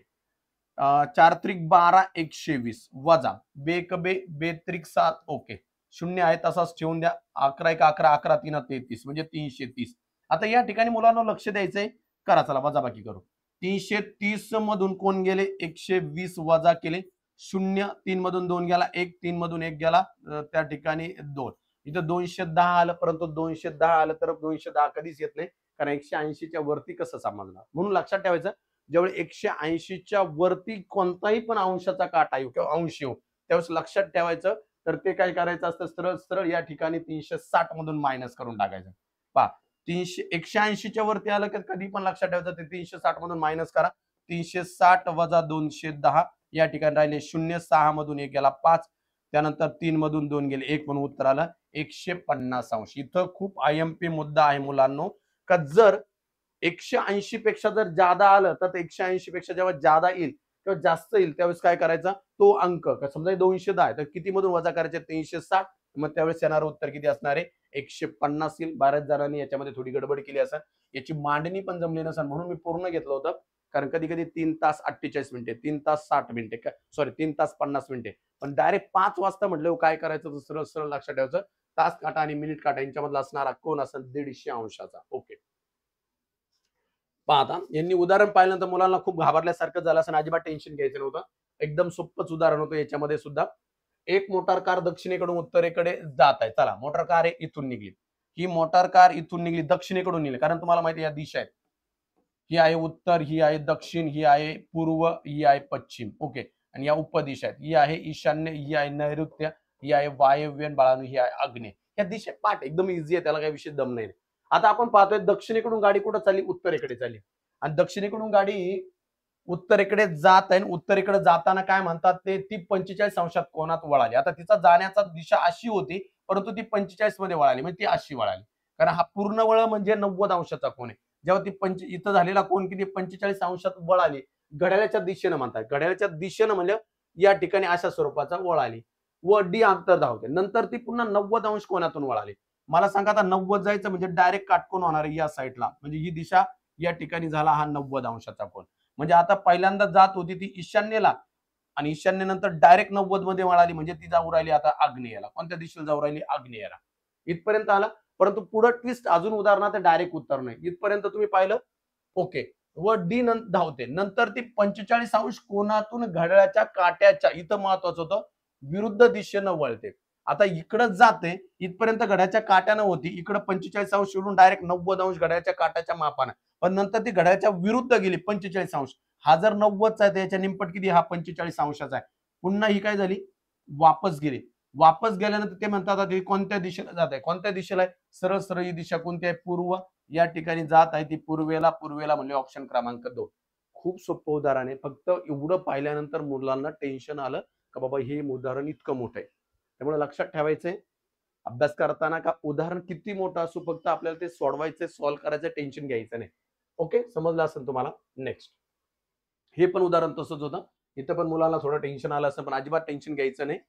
4 त्रिक 12, 120 वजा बेक बे बेत्रिक 7. ओके. 0 आहे तसाच ठेवून द्या. 11 1 11, 11 3 33 म्हणजे 330. आता या ठिकाणी मुलांना लक्ष द्यायचंय. करा चला वजाबाकी करू. 330 मधून कोण गेले? 120 वजा केले. 0 3 मधून 2 गेला, 1 3 मधून 1 गेला, त्या ठिकाणी 2. इथं 210 आलं, परंतु 210 आलं तर 210 कधीच येत नाही, कारण 180 च्या वरती कसं समजणार. म्हणून लक्षात ठेवायचं, जेवढे 180 च्या वरती कोणताही पण अंशाचा काटा येऊ किंवा अंश येऊ, त्यावेळेस लक्षात ठेवायचं, तर ते काय करायचं असतं, सरळ सरळ या ठिकाणी 360 मधून मायनस करून टाकायचं. पहा, 180 च्या वरती आलं की कधी पण लक्षात ठेवायचं, ते 360 मधून मायनस करा. 360 वजा 210 या ठिकाणी राहिले 0, 6 मधून 1 गेला 5, त्यानंतर 3 मधून 2 गेले 1 म्हणून उत्तर आलं 150 अंश. इथं खूप आयएमपी मुद्दा आहे मुलांनो, का जर 180 पेक्षा जर जादा आलं, तर 180 पेक्षा जेव्हा जादा येईल किंवा जास्त येईल, त्यावेळेस काय करायचा, तो अंक समजा 210 आहे तर किती मधून वजा करायचे? 360. मग त्यावेळेस येणारं उत्तर किती असणार आहे? 150 येईल. बऱ्याच जणांनी याच्यामध्ये थोडी गडबड केली असेल, याची मांडणी पण जमली नसेल, म्हणून मी पूर्ण घेतलं होतं. कारण कधी कधी 3 तास 48 मिनिटे, 3 तास 60 मिनिटे, सॉरी 3 तास 50 मिनिटे, पण डायरेक्ट 5 वाजता म्हटलं काय करायचं, सरळ सरळ लक्षात ठेवायचं, तास काटा आणि मिनिट काटा यांच्यामधला असणारा कोन असेल 150 अंशाचा. ओके. पहा आता यांनी उदाहरण पाहिल्यानंतर मुलांना खूप घाबरल्यासारखं झालं असं, अजिबात टेन्शन घ्यायचं नव्हतं. एकदम सोपंच उदाहरण होतं याच्यामध्ये सुद्धा. एक मोटार कार दक्षिणेकडून उत्तरेकडे जात आहे. चला, मोटार कार इथून निघली. ही मोटार कार इथून निघली, दक्षिणेकडून निघली, कारण तुम्हाला माहिती आहे या दिशा आहेत. ही आहे उत्तर, ही आहे दक्षिण, ही आहे पूर्व, ही आहे पश्चिम. ओके. आणि या उपदिशा आहेत. ही आहे ईशान्य, ही आहे नैऋत्य, ही आहे वायव्य, बाळांनो ही आहे आग्नेय. या दिशा पाठ एकदम इझी आहे, त्याला काही विशेष दम नाही. आता आपण पाहतोय दक्षिणेकडून गाडी कुठं चालली? उत्तरेकडे चालली. आणि दक्षिणेकडून गाडी उत्तरेकडे जात आहे. उत्तरेकडे जाताना काय म्हणतात ते, ती 45 अंशात कोनात वळाली. आता तिचा जाण्याचा दिशा अशी होती, परंतु ती 45 मध्ये वळाली, म्हणजे ती अशी वळाली. कारण हा पूर्ण वळ म्हणजे 90 अंशाचा कोन आहे. जेव्हा ती इथं झालेला कोन किती? 45 अंशात वळाली. घड्याळाच्या दिशेनं म्हणतात. घड्याळाच्या दिशेनं म्हणजे या ठिकाणी अशा स्वरूपाचा वळाली व डी अंतर धावते. नंतर ती पुन्हा 90 अंश कोनातून वळाली. मला सांगा, आता 90 जायचं म्हणजे डायरेक्ट काटकोन होणार आहे या साईडला, म्हणजे ही दिशा या ठिकाणी झाला हा 90 अंशाचा कोन. म्हणजे आता पहिल्यांदा जात होती ती ईशान्येला, आणि ईशान्येनंतर डायरेक्ट 90 मध्ये वळाली, म्हणजे ती जाऊ राहिली आता आग्नेयला. कोणत्या दिशेला जाऊ राहिली? आग्नेयला. इथपर्यंत आला, परंतु पुढे ट्विस्ट अजून उदाहरणार्थ डायरेक्ट उत्तर नाही. इथपर्यंत तुम्ही पाहिलं, ओके. व डी धावते. नंतर ती 45 अंश कोनातून घड्याळाच्या काट्याच्या, इथं महत्वाचं होतं, विरुद्ध दिशेनं वळते. आता इकडं जाते, इथपर्यंत घड्याच्या काट्यानं होती, इकडे 45 अंश सोडून डायरेक्ट 90 अंश घड्याच्या काट्याच्या मापानं, पण नंतर ती घड्याच्या विरुद्ध गेली 45 अंश. हा जर 90चा आहे तर याच्या निमपट किती? हा 45 अंशाचा आहे. पुन्हा ही काय झाली? वापस गेली. वापस गेल्यानंतर ते म्हणतात ही कोणत्या दिशेला जात आहे? कोणत्या दिशेला आहे? सरळ सरळ ही दिशा कोणती आहे? पूर्व. या ठिकाणी जात आहे ती पूर्वेला. पूर्वेला म्हणजे ऑप्शन क्रमांक 2. खूप सोपं उदाहरण आहे. फक्त एवढं पाहिल्यानंतर मुलांना टेन्शन आलं का बाबा हे उदाहरण इतकं मोठं आहे. त्यामुळे लक्षात ठेवायचंय, अभ्यास करताना का उदाहरण किती मोठं असो, फक्त आपल्याला ते सोडवायचं, सॉल्व्ह करायचं, टेन्शन घ्यायचं नाही. ओके, समजलं असेल तुम्हाला. नेक्स्ट, हे पण उदाहरण तसंच होतं. इथं पण मुलांना थोडं टेन्शन आलं असं, पण अजिबात टेन्शन घ्यायचं नाही.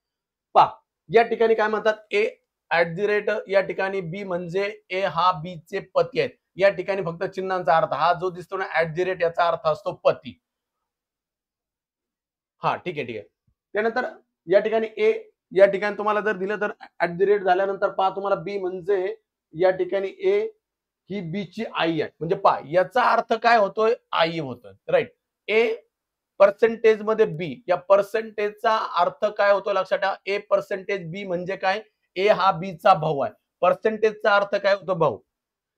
पहा, या ठिकाणी काय म्हणतात? ए ऍट द रेट, या ठिकाणी बी म्हणजे ए हा बी चे पती आहेत. या ठिकाणी फक्त चिन्हांचा अर्थ, हा जो दिसतो ना ऍट द रेट, याचा अर्थ असतो पती. हा ठीक आहे ठीक आहे. त्यानंतर या ठिकाणी ए, या ठिकाणी तुम्हाला जर दिलं तर ऍट द रेट झाल्यानंतर पहा तुम्हाला बी म्हणजे या ठिकाणी ए ही बी ची आई आहे. म्हणजे पहा याचा अर्थ काय होतोय, आई होतोय, राईट. ए पर्सेंटेज मध्ये बी, या पर्सेंटेजचा अर्थ काय होतो लक्षात ठेवा. ए पर्सेंटेज बी म्हणजे काय, ए हा बी चा भाऊ आहे. पर्सेंटेजचा अर्थ काय होतो, भाऊ.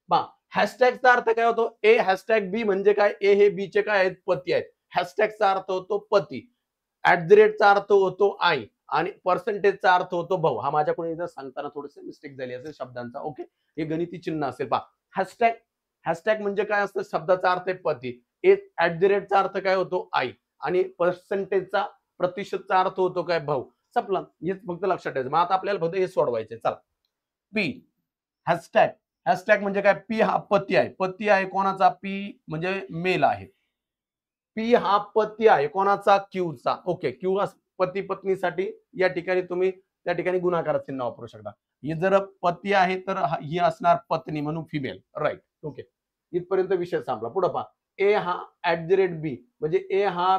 पहा हॅशटॅगचा अर्थ काय होतो, ए हॅशटॅग बी म्हणजे काय, ए हे बी चे काय आहेत, पती आहेत. हॅशटॅगचा अर्थ होतो पती, ऍट द रेटचा अर्थ होतो आई आणि पर्सेंटेजचा अर्थ होतो भाऊ. हा माझ्याकडून इथं सांगताना थोडस मिस्टेक झाली असेल शब्दांचा. ओके, हे गणिती चिन्ह असेल. पहा हॅशटॅग, हॅशटॅग म्हणजे काय असतं, शब्दाचा अर्थ आहे पती, ऍट द रेटचा अर्थ काय होतो आई आणि पर्सेंटेजचा प्रतिशतचा अर्थ होतो काय, भाऊ. संपला, हेच फक्त लक्षात ठेवायचं. मग आता आपल्याला फक्त हे सोडवायचे. चला, पी हॅशटॅग, हॅशटॅग म्हणजे काय, पी हा पती आहे. पती आहे कोणाचा, पी म्हणजे मेल आहे. पी हा पती आहे कोणाचा, क्यूचा. ओके, क्यू पती पत्नीसाठी या ठिकाणी तुम्ही त्या ठिकाणी गुणाकारात चिन्ह वापरू शकता. हे जर पती आहे तर ही असणार पत्नी म्हणून फिमेल, राईट. ओके, इथपर्यंत विषय संपला. पुढे पहा, ए हा ऍट द रेट बी म्हणजे ए हा,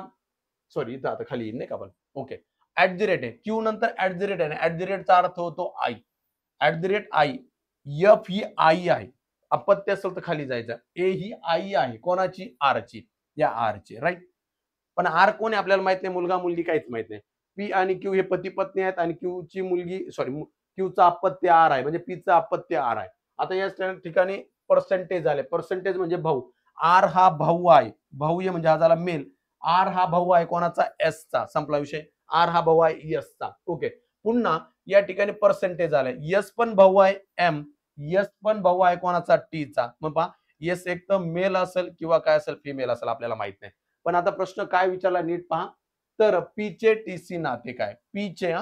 सॉरी इथं आता खाली येईल नाही का आपण. ओके, ऍट द रेट आहे, क्यू नंतर ऍट द रेट आहे. ऍट द रेटचा अर्थ होतो आई, ऍट द रेट आई. एफ ही आई आहे, अपत्य असेल तर खाली जायचं. ए ही आई आहे कोणाची, आर ची, या आर ची, राईट. पण आर कोण आहे आपल्याला माहित नाही, मुलगा मुलगी काहीच माहित नाही. पी आणि क्यू हे पती पत्नी आहेत आणि क्यू ची मुलगी, सॉरी क्यूचा अपत्य आर आहे म्हणजे पीचा अपत्य आर आहे. आता या ठिकाणी पर्सेंटेज आले, पर्सेंटेज म्हणजे भाऊ. आर हा भाऊ आहे, भाऊ म्हणजे हा झाला मेल. आर हा भाऊ आहे कोणाचा, एस चा. संपला विषय. आर हा भाऊ आहे एस चा. ओके, पुन्हा या ठिकाणी पर्सेंटेज आलाय. यस पण भाऊ आहे एम, यस पण भाऊ आहे कोणाचा, टी चा. मग पहा यस एक तर मेल असेल किंवा काय असेल, फिमेल असेल, आपल्याला माहित नाही. पण आता प्रश्न काय विचारला नीट पहा. तर पी चे टीसी नाते काय, पी चे,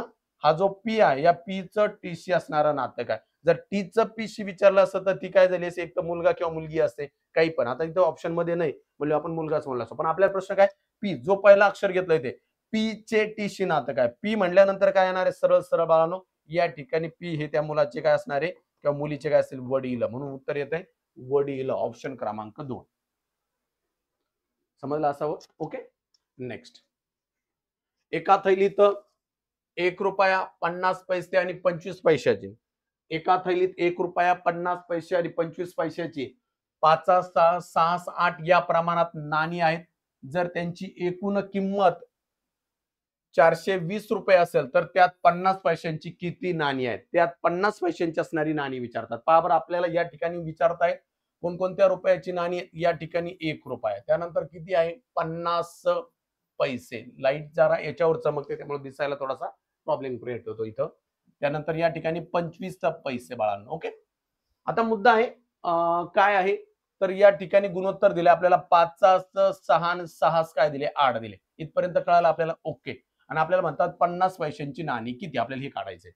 हा जो पी आहे या पी चं टीसी असणारं नातं काय. जर टीचं पीशी विचारलं असतं तर ती काय झाली असते, एक तर मुलगा किंवा मुलगी असते, काही पण. आता इथं ऑप्शन मध्ये नाही म्हणजे आपण मुलगाच म्हणला असतो. पण आपला प्रश्न काय, पी जो पहिला अक्षर घेतलंय ते पी चे टीशी नातं काय. पी म्हणल्यानंतर काय येणार आहे, सरळ सरळ बाळानो, या ठिकाणी पी हे त्या मुलाचे काय असणार आहे किंवा मुलीचे काय असेल, वडील. म्हणून उत्तर येत आहे वडील, ऑप्शन क्रमांक 2. समजलं असावं. Okay, next. एका थैलीत 1 रुपया 50 पैसे आणि 25 पैशाची, एका थैलीत 1 रुपया 50 पैसे आणि 25 पैशाची 5, 6, 6, 8 या प्रमाणात नाणी आहेत. जर त्यांची एकूण किंमत 420 रुपये असेल तर त्यात 50 पैशांची किती नाणी आहेत. त्यात 50 पैशांची असणारी नाणी विचारतात. पहा बरं, आपल्याला या ठिकाणी विचारतायत कोणकोणत्या रुपयाची नाणी. या ठिकाणी 1 रुपया, त्यानंतर किती आहे, 50 पैसे. लाईट जरा याच्यावर चमकते त्यामुळे दिसायला थोडासा प्रॉब्लेम क्रिएट होतो इथं. त्यानंतर या ठिकाणी 25 पैसे बाळांनो. ओके, आता मुद्दा आहे काय आहे, तर या ठिकाणी गुणोत्तर दिले आपल्याला. 5 6 आणि 6 काय दिले, 8 दिले. इथपर्यंत कळालं आपल्याला. ओके, आणि आपल्याला म्हणतात 50 पैशांची नाणी किती, आपल्याला हे काढायचे.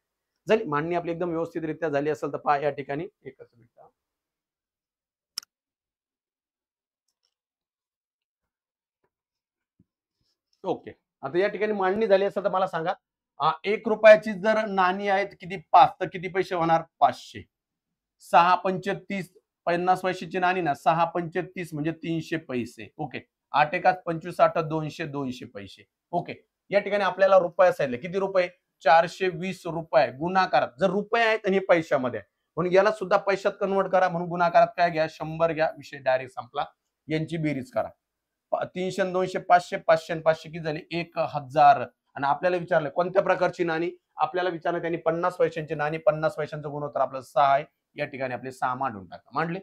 झाली मांडणी आपली एकदम व्यवस्थितरित्या झाली असेल तर पहा या ठिकाणी एकच मिनिट. ओके, आता या ठिकाणी मांडणी झाली असेल तर मला सांगा, 1 रुपयाची जर नाणी आहेत किती, 5, तर किती पैसे होणार, 500. 6 पंच 30, 50 पैशाची नाणी ना, 6 पंच 30 म्हणजे 300 पैसे. ओके, 8 एकात 25, 8 200, 200 पैसे. ओके, या ठिकाणी आपल्याला रुपये सांगितले, किती रुपये, 420 रुपये. गुणाकारात जर रुपये आहेत आणि हे पैशामध्ये आहे म्हणून याला सुद्धा पैशात कन्वर्ट करा, म्हणून गुणाकारात काय घ्या, 100 घ्या. विषय डायरेक्ट संपला. यांची बेरीज करा. 300 200 500, 500 500 किती झाले, 1000. आणि आपल्याला विचारलं कोणत्या प्रकारची नाणी, आपल्याला विचारलं त्यांनी 50 पैशांची नाणी. 50 पैशांचं गुणोत्तर आपलं 6 आहे. या ठिकाणी आपले 6 मांडून टाका. मांडले.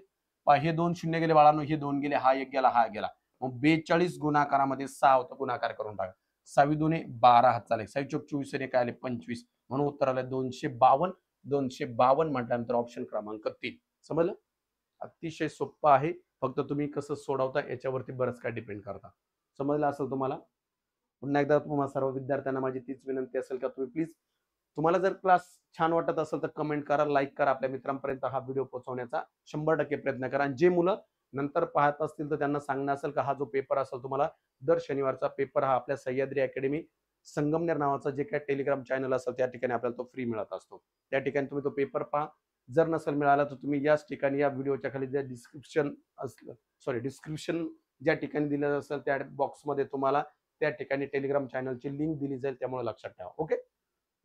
हे 2 शून्य गेले बाळांनो, हे 2 गेले, हा 1 गेला, हा गेला. मग 42 गुणाकारामध्ये 6 होतं, गुणाकार करून टाका. 6 दुने 12 हात चालेल, 6 चोक 24 आणि काय आले 25. म्हणून उत्तर आलं 252. 252 म्हटल्यानंतर ऑप्शन क्रमांक 3. समजलं, अतिशय सोपं आहे. फक्त तुम्ही कसं सोडवता याच्यावरती बरंच काय डिपेंड करता. समजलं असेल तुम्हाला. पुन्हा एकदा तुम्हाला सर्व विद्यार्थ्यांना माझी तीच विनंती असेल का तुम्ही प्लीज, तुम्हाला जर क्लास छान वाटत असेल तर कमेंट करा, लाईक करा, आपल्या मित्रांपर्यंत हा व्हिडिओ पोहोचवण्याचा 100% प्रयत्न करा. आणि जे मुलं नंतर पाहत असतील तर त्यांना सांगणं असेल का हा जो पेपर असेल तुम्हाला दर शनिवारचा पेपर हा आपल्या सह्याद्री अकॅडमी संगमनेर नावाचा जे काही टेलिग्राम चॅनल असेल त्या ठिकाणी आपल्याला तो फ्री मिळत असतो. त्या ठिकाणी तुम्ही तो पेपर पहा. जर नसेल मिळाला तर तुम्ही याच ठिकाणी या व्हिडिओच्या खाली जे डिस्क्रिप्शन असलं, सॉरी डिस्क्रिप्शन ज्या ठिकाणी दिलेलं असेल त्या बॉक्समध्ये तुम्हाला त्या ठिकाणी टेलिग्राम चॅनलची लिंक दिली जाईल, त्यामुळे लक्षात ठेवा. ओके,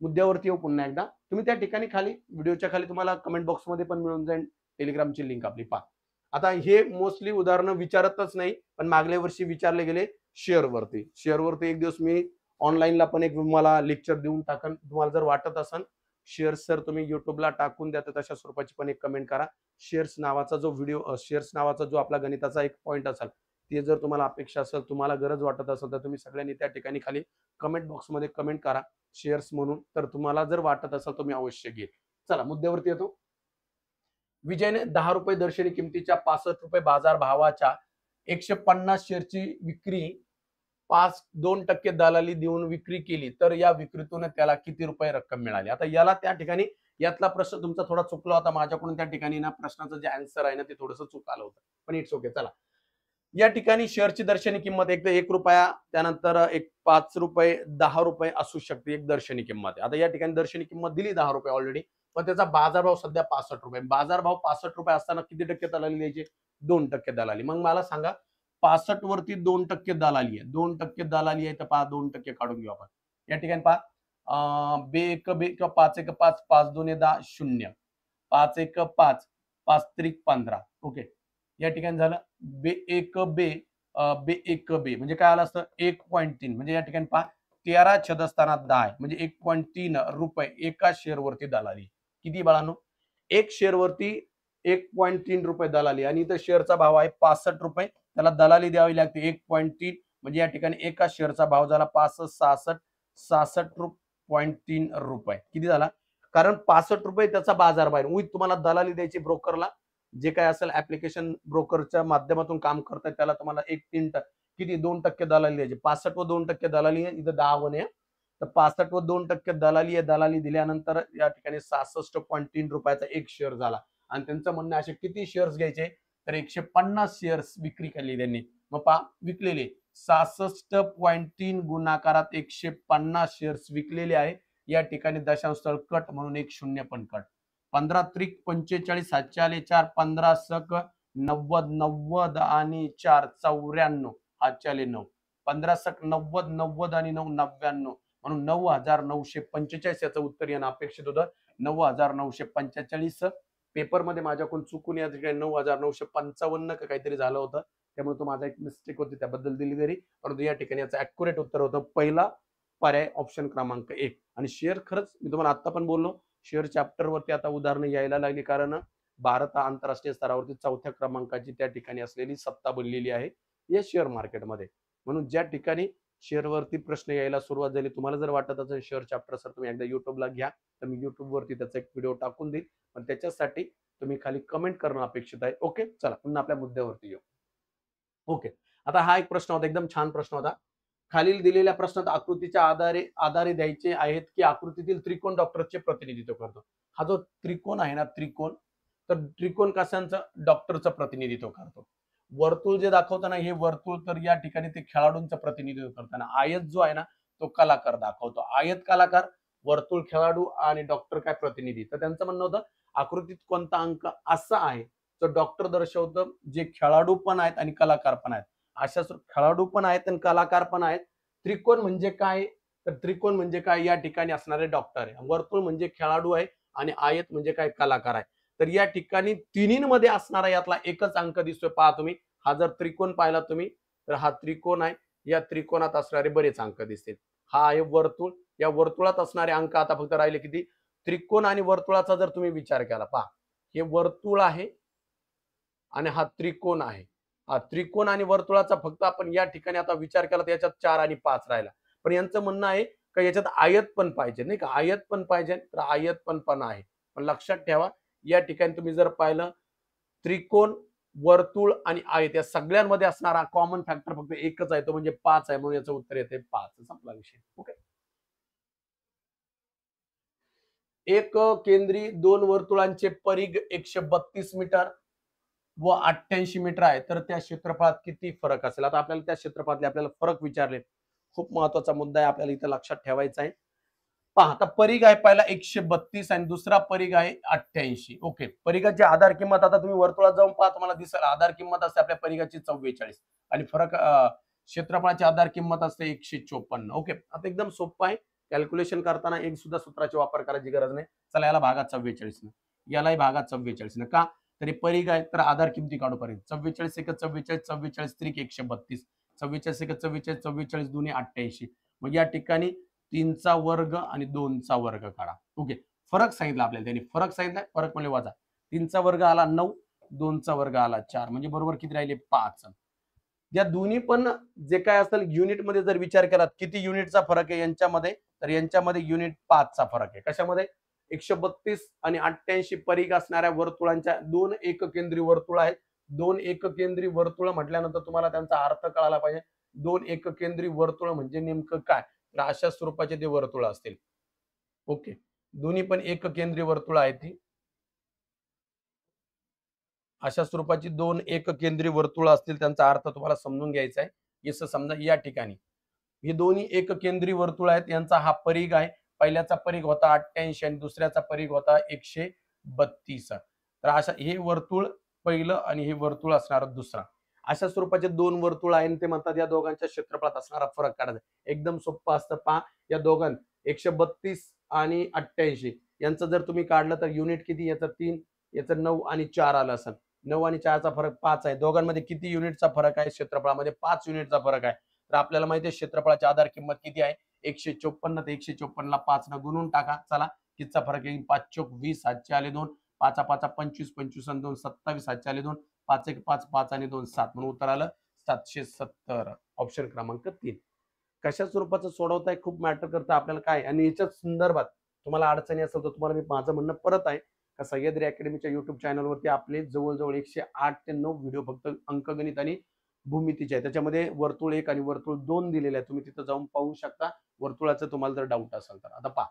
मुद्द्यावरती येऊ पुन्हा एकदा. तुम्ही त्या ठिकाणी खाली व्हिडिओच्या खाली तुम्हाला कमेंट बॉक्समध्ये पण मिळून जाईल टेलिग्रामची लिंक आपली. पहा, आता हे मोस्टली उदाहरणं विचारतच नाही, पण मागल्या वर्षी विचारले गेले शेअरवरती. शेअरवरती एक दिवस मी ऑनलाईनला पण एक तुम्हाला लेक्चर देऊन टाकन. तुम्हाला जर वाटत असेल शेअर्स सर तुम्ही युट्यूबला टाकून द्या, तर तशा स्वरूपाची पण एक कमेंट करा. शेअर्स नावाचा जो व्हिडिओ, शेअर्स नावाचा जो आपला गणिताचा एक पॉईंट असेल, ते जर तुम्हाला अपेक्षा असेल, तुम्हाला गरज वाटत असेल, तर तुम्ही सगळ्यांनी त्या ठिकाणी खाली कमेंट बॉक्समध्ये कमेंट करा शेअर्स म्हणून. तर तुम्हाला जर वाटत असेल तुम्ही अवश्य घे. चला मुद्द्यावरती येतो. विजयने 10 रुपये दर्शनी किमतीच्या 65 रुपये बाजार भावाच्या 150 शेअरची विक्री 2% दलाली देऊन विक्री केली, तर या विक्रीतून त्याला किती रुपये रक्कम मिळाली? आता याला त्या ठिकाणी यातला प्रश्न तुमचा थोडा चुकला होता माझ्याकडून. त्या ठिकाणी ना प्रश्नाचं जे आन्सर आहे ना ते थोडंसं चूक आलं होतं, पण इट्स ओके. चला, या ठिकाणी शेअरची दर्शनी किंमत एक तर 1 रुपया, त्यानंतर एक 5 रुपये, 10 रुपये असू शकते एक दर्शनी किंमत. आता या ठिकाणी दर्शनी किंमत दिली 10 रुपये ऑलरेडी, पण त्याचा बाजारभाव सध्या 65 रुपये. बाजारभाव 65 रुपये असताना किती टक्के दलाली द्यायची? 2% दलाली. मग मला सांगा 65 वरती 2% दलाली आहे. 2% दलाली आहे, तर पहा 2% काढून घेऊ आपण. या ठिकाणी पहा, बे एक बे किंवा 5 एक 5, 5 2 10 0, 5 एक 5, 5 त्रिक 15. ओके, या ठिकाणी झालं बे एक बे, बे एक बे म्हणजे काय आलं असतं 1.3. म्हणजे या ठिकाणी पहा 13 छेदस्थानात 10 आहे, म्हणजे 1.3 रुपये एका शेअरवरती दलाली. किती बाळांनो? एक शेअरवरती 1.3 रुपये दलाली, आणि इथं शेअरचा भाव आहे 65 रुपये. त्याला दलाली द्यावी लागते 1.3. म्हणजे या ठिकाणी एका शेअरचा भाव झाला 66.3 रुपये. किती झाला? कारण 65 रुपये त्याचा बाजार भाव. विथ तुम्हाला दलाली द्यायची ब्रोकरला, जे काय असेल ऍप्लिकेशन ब्रोकरच्या माध्यमातून काम करतात त्याला तुम्हाला 1-3 किती 2% दलाली द्यायची. 65 व 2% दलाली आहे, इथं 10 वन आहे. तर 65 व 2% दलाली आहे. दलाली दिल्यानंतर या ठिकाणी 66.3 रुपयाचा एक शेअर झाला. आणि त्यांचं म्हणणं असे किती शेअर्स घ्यायचे? तर 150 शेअर्स विक्री केली त्यांनी. मग पहा विकलेले 66.3 गुणाकारात 150 शेअर्स विकलेले आहे. या ठिकाणी दशांश स्थळ कट म्हणून एक शून्य पण कट. 15 त्रिक 45, 7 आले 4, 15 सक 90, 90 आणि 4 94, 5 आले 9, 15 सक 90, 90 आणि 9 99, म्हणून 9,945 याचं उत्तर येणं अपेक्षित होतं. 9,945. पेपरमध्ये माझ्याकडून चुकून या ठिकाणी 9,955 का काहीतरी झालं होतं, त्यामुळे तो माझा एक मिस्टेक होती, त्याबद्दल दिली तरी. परंतु या ठिकाणी याचं ऍक्युरेट उत्तर होतं पहिला पर्याय ऑप्शन क्रमांक 1. आणि शेअर खरंच मी तुम्हाला आता पण बोललो, शेअर चॅप्टर वरती आता उदाहरणं यायला लागली, कारण भारत आंतरराष्ट्रीय स्तरावरती 4थ्या क्रमांकाची त्या ठिकाणी असलेली सत्ता बनलेली आहे या शेअर मार्केटमध्ये. म्हणून ज्या ठिकाणी शेअरवरती प्रश्न यायला सुरुवात झाली, तुम्हाला जर वाटत असेल शेअर चॅप्टर सर तुम्ही एकदा युट्यूबला घ्या, तर मी युट्यूब वरती त्याचा एक व्हिडिओ टाकून देईल, पण त्याच्यासाठी तुम्ही खाली कमेंट करणं अपेक्षित आहे. ओके, चला पुन्हा आपल्या मुद्द्यावरती येऊ. ओके, आता हा एक प्रश्न होता, एकदम छान प्रश्न होता. खालील दिलेल्या प्रश्नात आकृतीच्या आधारे द्यायचे आहेत की आकृतीतील त्रिकोण डॉक्टरचे प्रतिनिधित्व करतो. हा जो त्रिकोण आहे ना त्रिकोण, तर त्रिकोण कशांचं? डॉक्टरचं प्रतिनिधित्व करतो. वर्तुळ जे दाखवताना हे वर्तुळ, तर या ठिकाणी ते खेळाडूंचं प्रतिनिधित्व करताना. आयत जो आहे ना तो कलाकार दाखवतो. आयत कलाकार, वर्तुळ खेळाडू आणि डॉक्टर काय प्रतिनिधी. तर त्यांचं म्हणणं होतं आकृतीत कोणता अंक असा आहे तो डॉक्टर दर्शवतं, जे खेळाडू पण आहेत आणि कलाकार पण आहेत. अशा खेळाडू पण आहेत आणि कलाकार पण आहेत. त्रिकोण म्हणजे काय? तर त्रिकोण म्हणजे काय? या ठिकाणी असणारे डॉक्टर आहे. वर्तुळ म्हणजे खेळाडू आहे आणि आयत म्हणजे काय? कलाकार आहे. तर या ठिकाणी तिन्हींमध्ये असणारा यातला एकच अंक दिसतोय. पहा तुम्ही, हा जर त्रिकोण पाहिला तुम्ही, तर हा त्रिकोण आहे. या त्रिकोणात असणारे बरेच अंक दिसतील. हा आहे वर्तुळ. या वर्तुळात असणारे अंक आता फक्त राहिले किती? त्रिकोण आणि वर्तुळाचा जर तुम्ही विचार केला, पहा हे वर्तुळ आहे आणि हा त्रिकोण आहे. हा त्रिकोण आणि वर्तुळाचा फक्त आपण या ठिकाणी आता विचार केला तर याच्यात 4 आणि 5 राहिला. पण यांचं म्हणणं आहे का याच्यात आयत पण पाहिजे, नाही का? आयत पण पाहिजे, तर आयत पण आहे. पण लक्षात ठेवा या ठिकाणी तुम्ही जर पाहिलं त्रिकोण, वर्तुळ आणि आयत या सगळ्यांमध्ये असणारा कॉमन फॅक्टर फक्त एकच आहे, तो म्हणजे 5 आहे. म्हणून याचं उत्तर येते 5. संपला विषय. ओके. एक केंद्री 2 वर्तुळांचे परिघ 132 मीटर व 88 मीटर आहे, तर त्या क्षेत्रफळात किती फरक असेल? आता आपल्याला त्या क्षेत्रफळातले आपल्याला फरक विचारले. खूप महत्वाचा मुद्दा आहे, आपल्याला इथं लक्षात ठेवायचा आहे. पहा आता परिघ आहे पहिला 132 आणि दुसरा परिघ आहे 88. ओके, परिघाची आधार किंमत आता तुम्ही वर्तुळात जाऊन पहा, तुम्हाला दिसेल आधार किंमत असते आपल्या परिघाची 44 आणि फरक क्षेत्रफळाची आधार किंमत असते 154. ओके, आता एकदम सोपं आहे. कॅल्क्युलेशन करताना एक सुद्धा सूत्राचा वापर करायची गरज नाही. चला याला भागात 44 न, यालाही भागात 44 न. का तरी परिघ आहे तर आधार किमती काढूपर्यंत 44 एक 44, 44 त्रिक 132, 44 एक 44, 44 दुने 88. मग या ठिकाणी 3चा वर्ग आणि 2चा वर्ग काढा. ओके, फरक सांगितला आपल्याला त्यांनी, फरक सांगितला, फरक म्हणजे वजा. 3चा वर्ग आला 9, 2चा वर्ग आला 4, म्हणजे बरोबर किती राहिले 5. या दोन्ही पण जे काय असेल युनिटमध्ये जर विचार केला किती युनिटचा फरक आहे यांच्यामध्ये, तर यांच्यामध्ये युनिट 5चा फरक आहे. कशामध्ये? 132 आणि 88 परिघ असणाऱ्या वर्तुळांच्या 2 एककेंद्री वर्तुळ आहेत. 2 एककेंद्री वर्तुळ म्हटल्यानंतर तुम्हाला त्यांचा अर्थ कळायला पाहिजे. 2 एककेंद्री वर्तुळ म्हणजे नेमकं काय? तर अशा स्वरूपाचे ते वर्तुळ असतील. ओके, दोन्ही पण एककेंद्री वर्तुळ आहेत ती. अशा स्वरूपाची 2 एककेंद्री वर्तुळ असतील, त्यांचा अर्थ तुम्हाला समजून घ्यायचा आहे. जसं समजा या ठिकाणी हे दोन्ही एककेंद्री वर्तुळ आहेत, यांचा हा परिघ आहे. पहिल्याचा परिघ होता 88 आणि दुसऱ्याचा परिघ होता 132. तर अशा हे वर्तुळ पहिलं आणि हे वर्तुळ असणार दुसरा. अशा स्वरूपाचे 2 वर्तुळ आहेत, ते म्हणतात या दोघांच्या क्षेत्रफळात असणारा फरक काढायचा. एकदम सोपं असतं. पहा या दोघां 132 आणि 88 यांचं जर तुम्ही काढलं तर युनिट किती? याचं 3, याचं 9 आणि 4 आलं असेल. 9 आणि 4चा फरक 5 आहे. दोघांमध्ये किती युनिटचा फरक आहे? क्षेत्रफळामध्ये 5 युनिटचा फरक आहे. तर आपल्याला माहिती आहे क्षेत्रफळाची आधार किंमत किती आहे? 154. तर 154 ला 5 न गुणून टाका. चला कितीचा फरक येईल? 5 चोक 20, 7 आले 2, 5 5 25, 25 आणि 2 27, 7 आले 2, 5 1 5, 5 आणि 2 7, म्हणून उत्तर आलं 770. ऑप्शन क्रमांक 3. कशा स्वरूपाचं सोडवताय खूप मॅटर करतं आपल्याला काय, आणि याच्या संदर्भात तुम्हाला अडचणी असेल तर तुम्हाला मी माझं म्हणणं परत आहे का सह्याद्री अकॅडमीच्या युट्यूब चॅनलवरती आपले जवळजवळ 108 ते 9 व्हिडिओ फक्त अंकगणित आणि भूमितीचे आहे. त्याच्यामध्ये वर्तुळ 1 आणि वर्तुळ 2 दिलेले आहे. तुम्ही तिथं जाऊन पाहू शकता वर्तुळाचं तुम्हाला जर डाऊट असेल तर. आता पहा,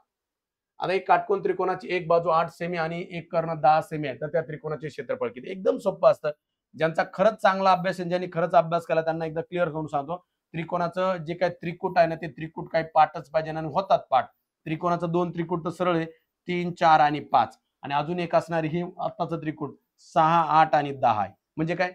आता एक काटकोन त्रिकोणाची एक बाजू 8 सेमी आणि एक कर्ण 10 सेमी आहे, तर त्या त्रिकोणाचे क्षेत्रफळ किती? एकदम सोपं असतं. ज्यांचा खरंच चांगला अभ्यास आहे, ज्यांनी खरंच अभ्यास केला त्यांना एकदा क्लिअर करून सांगतो. त्रिकोणाचं जे काही त्रिकूट आहे ना, ते त्रिकूट काही पाठच पाहिजे आणि होतात पाठ. त्रिकोणाचं 2 त्रिकूट तर सरळ आहे, 3 4 आणि 5, आणि अजून एक असणारी ही आत्ताचं त्रिकूट 6 8 आणि 10 आहे. म्हणजे काय?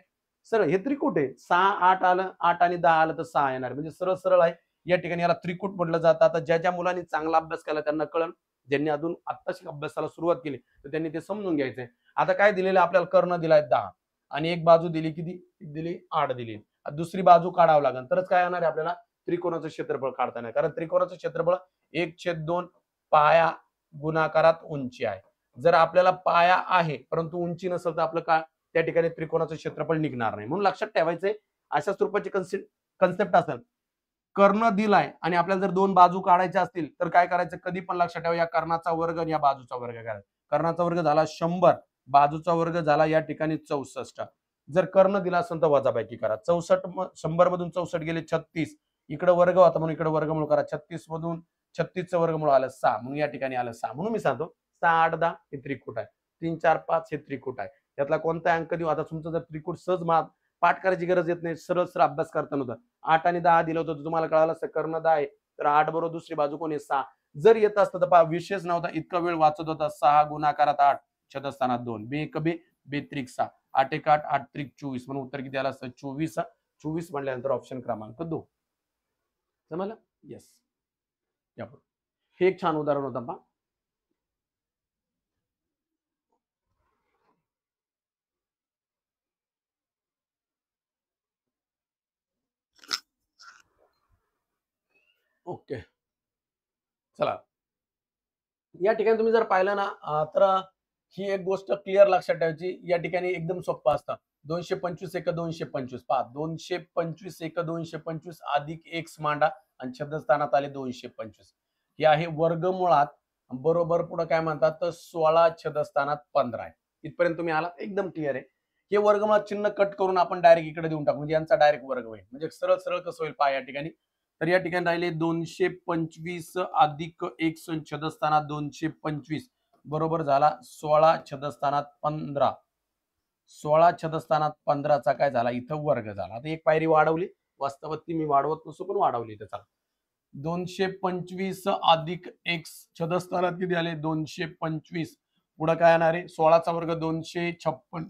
सरळ हे त्रिकूट आहे. 6 8 आलं, 8 आणि 10 आलं तर 6 येणार, म्हणजे सरळ सरळ आहे. या ठिकाणी याला त्रिकूट म्हटलं जातं. आता ज्या ज्या मुलांनी चांगला अभ्यास केला त्यांना कळलं, ज्यांनी अजून आत्ताच अभ्यासाला सुरुवात केली तर त्यांनी ते समजून घ्यायचंय. आता काय दिलेलं आपल्याला? कर्ण दिलाय 10 आणि एक बाजू दिली किती? दिली 8 दिली. दुसरी बाजू काढावं लागेल तरच काय येणार आहे आपल्याला? त्रिकोणाचं क्षेत्रफळ काढता येणार. कारण त्रिकोणाचं क्षेत्रफळ 1/2 पाया गुणाकारात उंची आहे. जर आपल्याला पाया आहे परंतु उंची नसेल तर आपलं काय त्या ठिकाणी त्रिकोणाचं क्षेत्रफळ निघणार नाही. म्हणून लक्षात ठेवायचंय अशा स्वरूपाची कन्सेप्ट असेल. कर्ण दिलाय आणि आपल्याला जर 2 बाजू काढायच्या असतील तर काय करायचं? कधी पण लक्षात ठेवा, या कर्णाचा वर्ग आणि या बाजूचा वर्ग करायचा. कर्णाचा वर्ग झाला 100, बाजूचा वर्ग झाला या ठिकाणी 64. जर कर्ण दिला असेल तर वजाबाकी करा. 64 100 मधून 64 गेले 36, इकडे वर्ग होता म्हणून इकडे वर्गमूळ करा. 36 मधून 36चं वर्गमूळ आलं 6, म्हणून या ठिकाणी आलं 6. म्हणून मी सांगतो 6 8 10 हे त्रिकूट आहे, 3 4 5 हे त्रिकूट आहे. यातला कोणता अंक देऊ? आता तुमचं जर त्रिकूट सहज पाठ करायची गरज येत नाही, सरळ सरळ अभ्यास करताना होता. 8 आणि 10 दिलं होतं, तुम्हाला कळालं असतं कर्ण 10 आहे, तर 8 बरोबर दुसरी बाजू कोण आहे? 6. जर येत असतं तर पहा विशेष नव्हता, इतका वेळ वाचत होता. 6 गुणाकारात 8, छेदस्थानात 2, बे एक बे, बे त्रिक 6, 8 एक 8, 8 त्रिक 24, म्हणून उत्तर किती आलं असतं? 24. 24 म्हटल्यानंतर ऑप्शन क्रमांक 2. समजलं? येस. हे एक छान उदाहरण होतं पहा. ओके, चला या ठिकाणी तुम्ही जर पाहिलं ना तर ही एक गोष्ट क्लिअर लक्षात ठेवायची. या ठिकाणी एकदम सोपं असतं. 225 एक 225 पहा, 225 एक 225 अधिक x मांडा आणि छेदस्थानात आले 225. हे आहे वर्गमुळात बरोबर पुढे काय म्हणतात तर 16 छेदस्थानात 15 आहे. इथपर्यंत तुम्ही आलात? एकदम क्लिअर आहे. हे वर्गमुळात चिन्ह कट करून आपण डायरेक्ट इकडे देऊन टाकू, म्हणजे यांचा डायरेक्ट वर्ग होईल. म्हणजे सरळ सरळ कसं होईल पहा या ठिकाणी. तर या ठिकाणी राहिले 225 अधिक x छेदस्थानात 225 बरोबर झाला 16 छेदस्थानात 15. 16 छेदस्थानात 15चा काय झाला? इथं वर्ग झाला. आता एक पायरी वाढवली, वास्तवात ती मी वाढवत नसतो पण वाढवली इथे. चला 225 अधिक x छेदस्थानात किती आले? 225. पुढे काय येणार आहे? 16चा वर्ग 256,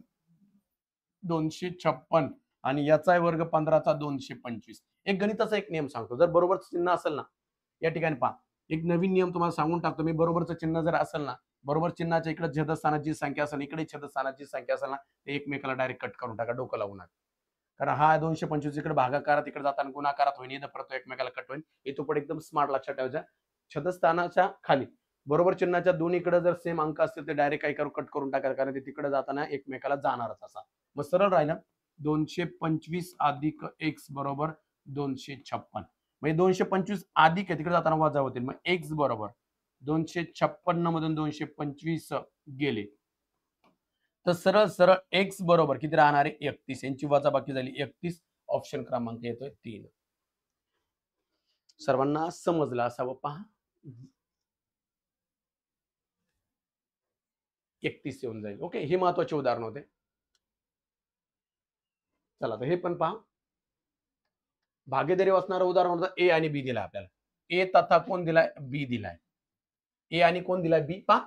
256 आणि याचा वर्ग 15चा 225. एक गणिताचा एक नियम सांगतो, जर बरोबर चिन्ह असेल ना, या ठिकाणी पहा, एक नवीन नियम तुम्हाला सांगून टाकतो मी. बरोबरचं चिन्ह जर असेल ना, बरोबर चिन्हाच्या इकडे छेदस्थानाची संख्या असेल, इकडे छेदस्थानाची संख्या असेल ना, ते एकमेकाला डायरेक्ट कट करून टाका, डोकं लावू नका. कारण हा 225 इकडे भागाकारात, इकडे जाताना गुणाकारात होईल, इथं परत एकमेकाला कट होईल. इथं पण एकदम स्मार्ट लक्षात ठेवायचं. छेदस्थानाच्या खाली बरोबर चिन्हाच्या दोन्हीकडे जर सेम अंक असतील ते डायरेक्ट काय करू, कट करून टाकायला, कारण ते तिकडे जाताना एकमेकाला जाणारच असा. मग सरळ राहिलं 225 अधिक x बरोबर 256. म्हणजे 225 अधिक आहे, तिकडे जाताना वजा होतील. मग x बरोबर 256 मधून 225 गेले, तर सरळ सरळ x बरोबर किती राहणार आहे, 31. यांची वजाबाकी झाली 31. ऑप्शन क्रमांक येतोय 3. सर्वांना समजलं असावं, पहा 31 येऊन जाईल. ओके, हे महत्वाचे उदाहरण होते. चला तर हे पण पहा, भागीदारी असणारं उदाहरण होतं. ए आणि बी दिलाय आपल्याला. ए तथा कोण दिलाय, बी दिलाय. ए आणि कोण दिलाय, बी. पहा,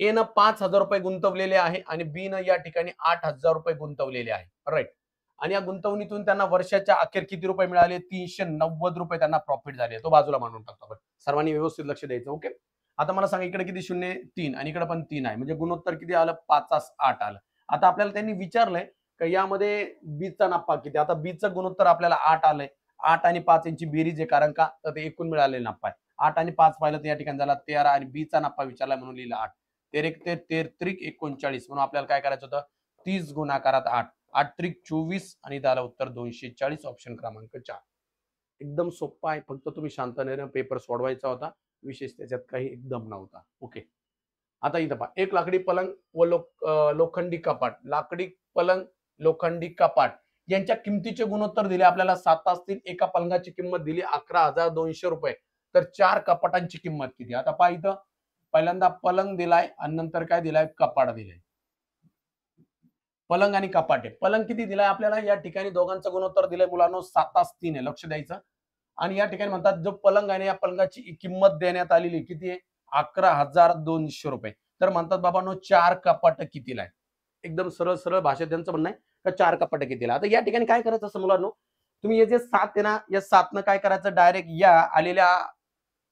ए न 5,000 रुपये गुंतवलेले आहे आणि बी न या ठिकाणी 8,000 रुपये गुंतवलेले आहे. राईट. आणि या गुंतवणीतून त्यांना वर्षाच्या अखेर किती रुपये मिळाले, 390 रुपये त्यांना प्रॉफिट झाले. तो बाजूला मांडून टाकतो आपण. सर्वांनी व्यवस्थित लक्ष द्यायचं. ओके. आता मला सांगा, इकडे किती शून्य, 3 आणि इकडे पण 3 आहे. म्हणजे गुणोत्तर किती आलं, 5 8 आलं. आता आपल्याला त्यांनी विचारलंय की यामध्ये बीचा नफा किती. आता बीचं गुणोत्तर आपल्याला 8 आलंय. 8 आणि 5 यांची बेरीज आहे, कारण का तर ते एकूण मिळालेले नफा आहे. 8 आणि 5 पाहिलं तर या ठिकाणी झाला 13 आणि बीचा नफा विचारला म्हणून लिहिला 8. 13 म्हणून आपल्याला काय करायचं होतं, 30 गुणाकारात 8, 8 त्रिक 24 आणि त्याला उत्तर 240. ऑप्शन क्रमांक 4. एकदम सोपा आहे, फक्त तुम्ही शांततेने पेपर सोडवायचा होता. विशेष त्याच्यात काही एकदम नव्हता. ओके. आता इथं पहा, एक लाकडी पलंग व लोखंडी कपाट. लाकडी पलंग, लोखंडी कपाट यांच्या किमतीचे गुणोत्तर दिले आपल्याला 7 असतील. एका पलंगाची किंमत दिली 11,200 रुपये. तर 4 कपाटांची किंमत किती. आता पहा, इथं पहिल्यांदा पलंग दिलाय आणि नंतर काय दिलाय, कपाट दिलाय. पलंग आणि कपाट आहे. पलंग किती दिलाय आपल्याला, या ठिकाणी दोघांचं गुणोत्तर दिलंय मुलांनो 7:3 आहे. लक्ष द्यायचं. आणि या ठिकाणी म्हणतात जो पलंग आहे या पलंगाची किंमत देण्यात आलेली किती आहे, 11,200 रुपये. तर म्हणतात बाबांनो 4 कपाट कितीला आहे. एकदम सरळ सरळ भाषेत त्यांचं म्हणणं आहे का 4 कपाट कितीला. आता या ठिकाणी काय करायचं असं मुलांनो, तुम्ही हे जे 7 आहे ना, या 7 न काय करायचं, डायरेक्ट या आलेल्या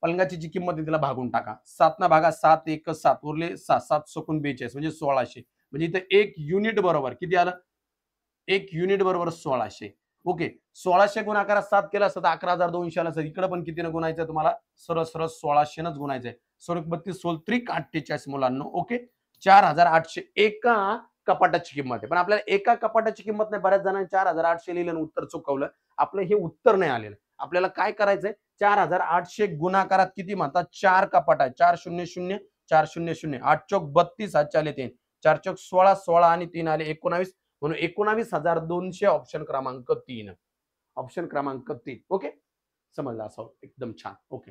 पलंगाची जी किंमत आहे तिला भागून टाका. 7 न भागा, 7 1 7 उरले 7 7 सकून 42 म्हणजे 1600. म्हणजे इथे 1 युनिट बरोबर किती आलं, 1 युनिट बरोबर 1600. ओके. 1600 गुणाकारात 7 केला असता तर 11,200 आला असता. इकडे पण कितीने गुणायचं तुम्हाला, सरळ सरळ 1600 नच गुणायचंय. 32 16 त्रिक 48 मुलांनो. ओके. 4,800 एका कपाटाची किंमत आहे. पण आपल्याला एका कपाटाची किंमत नाही, बऱ्याच जणांनी 4,800 लिहिलं आणि उत्तर चुकवलं. आपलं हे उत्तर नाही आलेलं. आपल्याला काय करायचंय, 4,800 गुणाकारात किती म्हणतात, 4 कपाट आहे. 4 0 0 4 0 0 8 चौक 32 हात चाले 3 4 चौक 16 16 आणि 3 आले 19 म्हणून 19,200. ऑप्शन क्रमांक 3. ऑप्शन क्रमांक 3. ओके. समजलं असं, एकदम छान. ओके.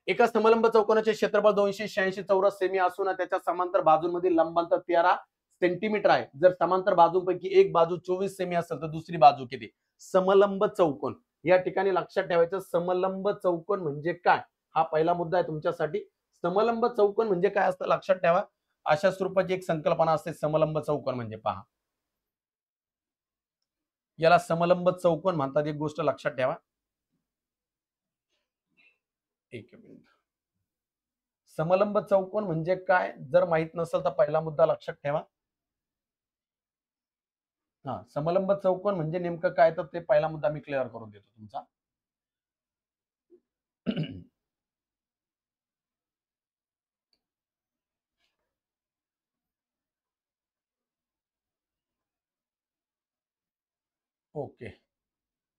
एका समलंब चौकोनाचे क्षेत्रफळ 286 चौरस सेमी असून त्याच्या समांतर बाजूंमधील लंबांतर 13 सेंटीमीटर आहे. जर समांतर बाजूंपैकी एक बाजू 24 सेमी असेल तर दुसरी बाजू किती. समलंब चौकोन, या ठिकाणी लक्षात ठेवायचं समलंब चौकोन म्हणजे काय, हा पहिला मुद्दा आहे तुमच्यासाठी. समलंब चौकोन म्हणजे काय असतं लक्षात ठेवा. अशा स्वरूपाची एक संकल्पना असते समलंब चौकोन म्हणजे. पहा, याला समलंब चौकोन म्हणतात. एक गोष्ट लक्षात ठेवा. एक मिनिट. समलंब चौकोन म्हणजे काय जर माहित नसेल तर पहिला मुद्दा लक्षात ठेवा. हा, समलंब चौकोन म्हणजे नेमकं काय, तर ते पहिला मुद्दा मी क्लिअर करून देतो तुमचा. ओके.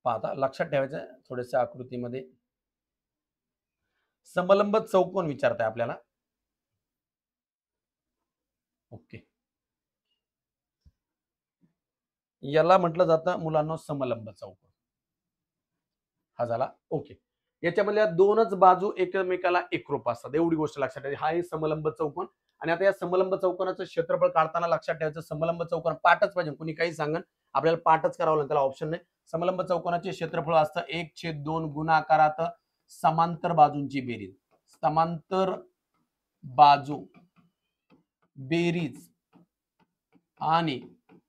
आता लक्षात ठेवायचं थोडेसे आकृतीमध्ये समलंब चौकोन विचारताय आपल्याला. ओके. याला म्हटलं जातं मुलांना समलंब चौकोन. हा झाला. ओके. याच्यामधल्या दोनच बाजू एकमेकाला एकरूप असतात, एवढी गोष्ट लक्षात ठेवायची. हा समलंब चौकोन. आणि आता या समलंब चौकोनाचं क्षेत्रफळ काढताना लक्षात ठेवायचं समलंब चौकोन पाठच पाहिजे. कुणी काही सांगन आपल्याला पाठच करावं लागेल, त्याला ऑप्शन नाही. समलंब चौकोनाचे क्षेत्रफळ असतं 1/2 गुणाकारात समांतर बाजूंची बेरीज. समांतर बाजू बेरीज आणि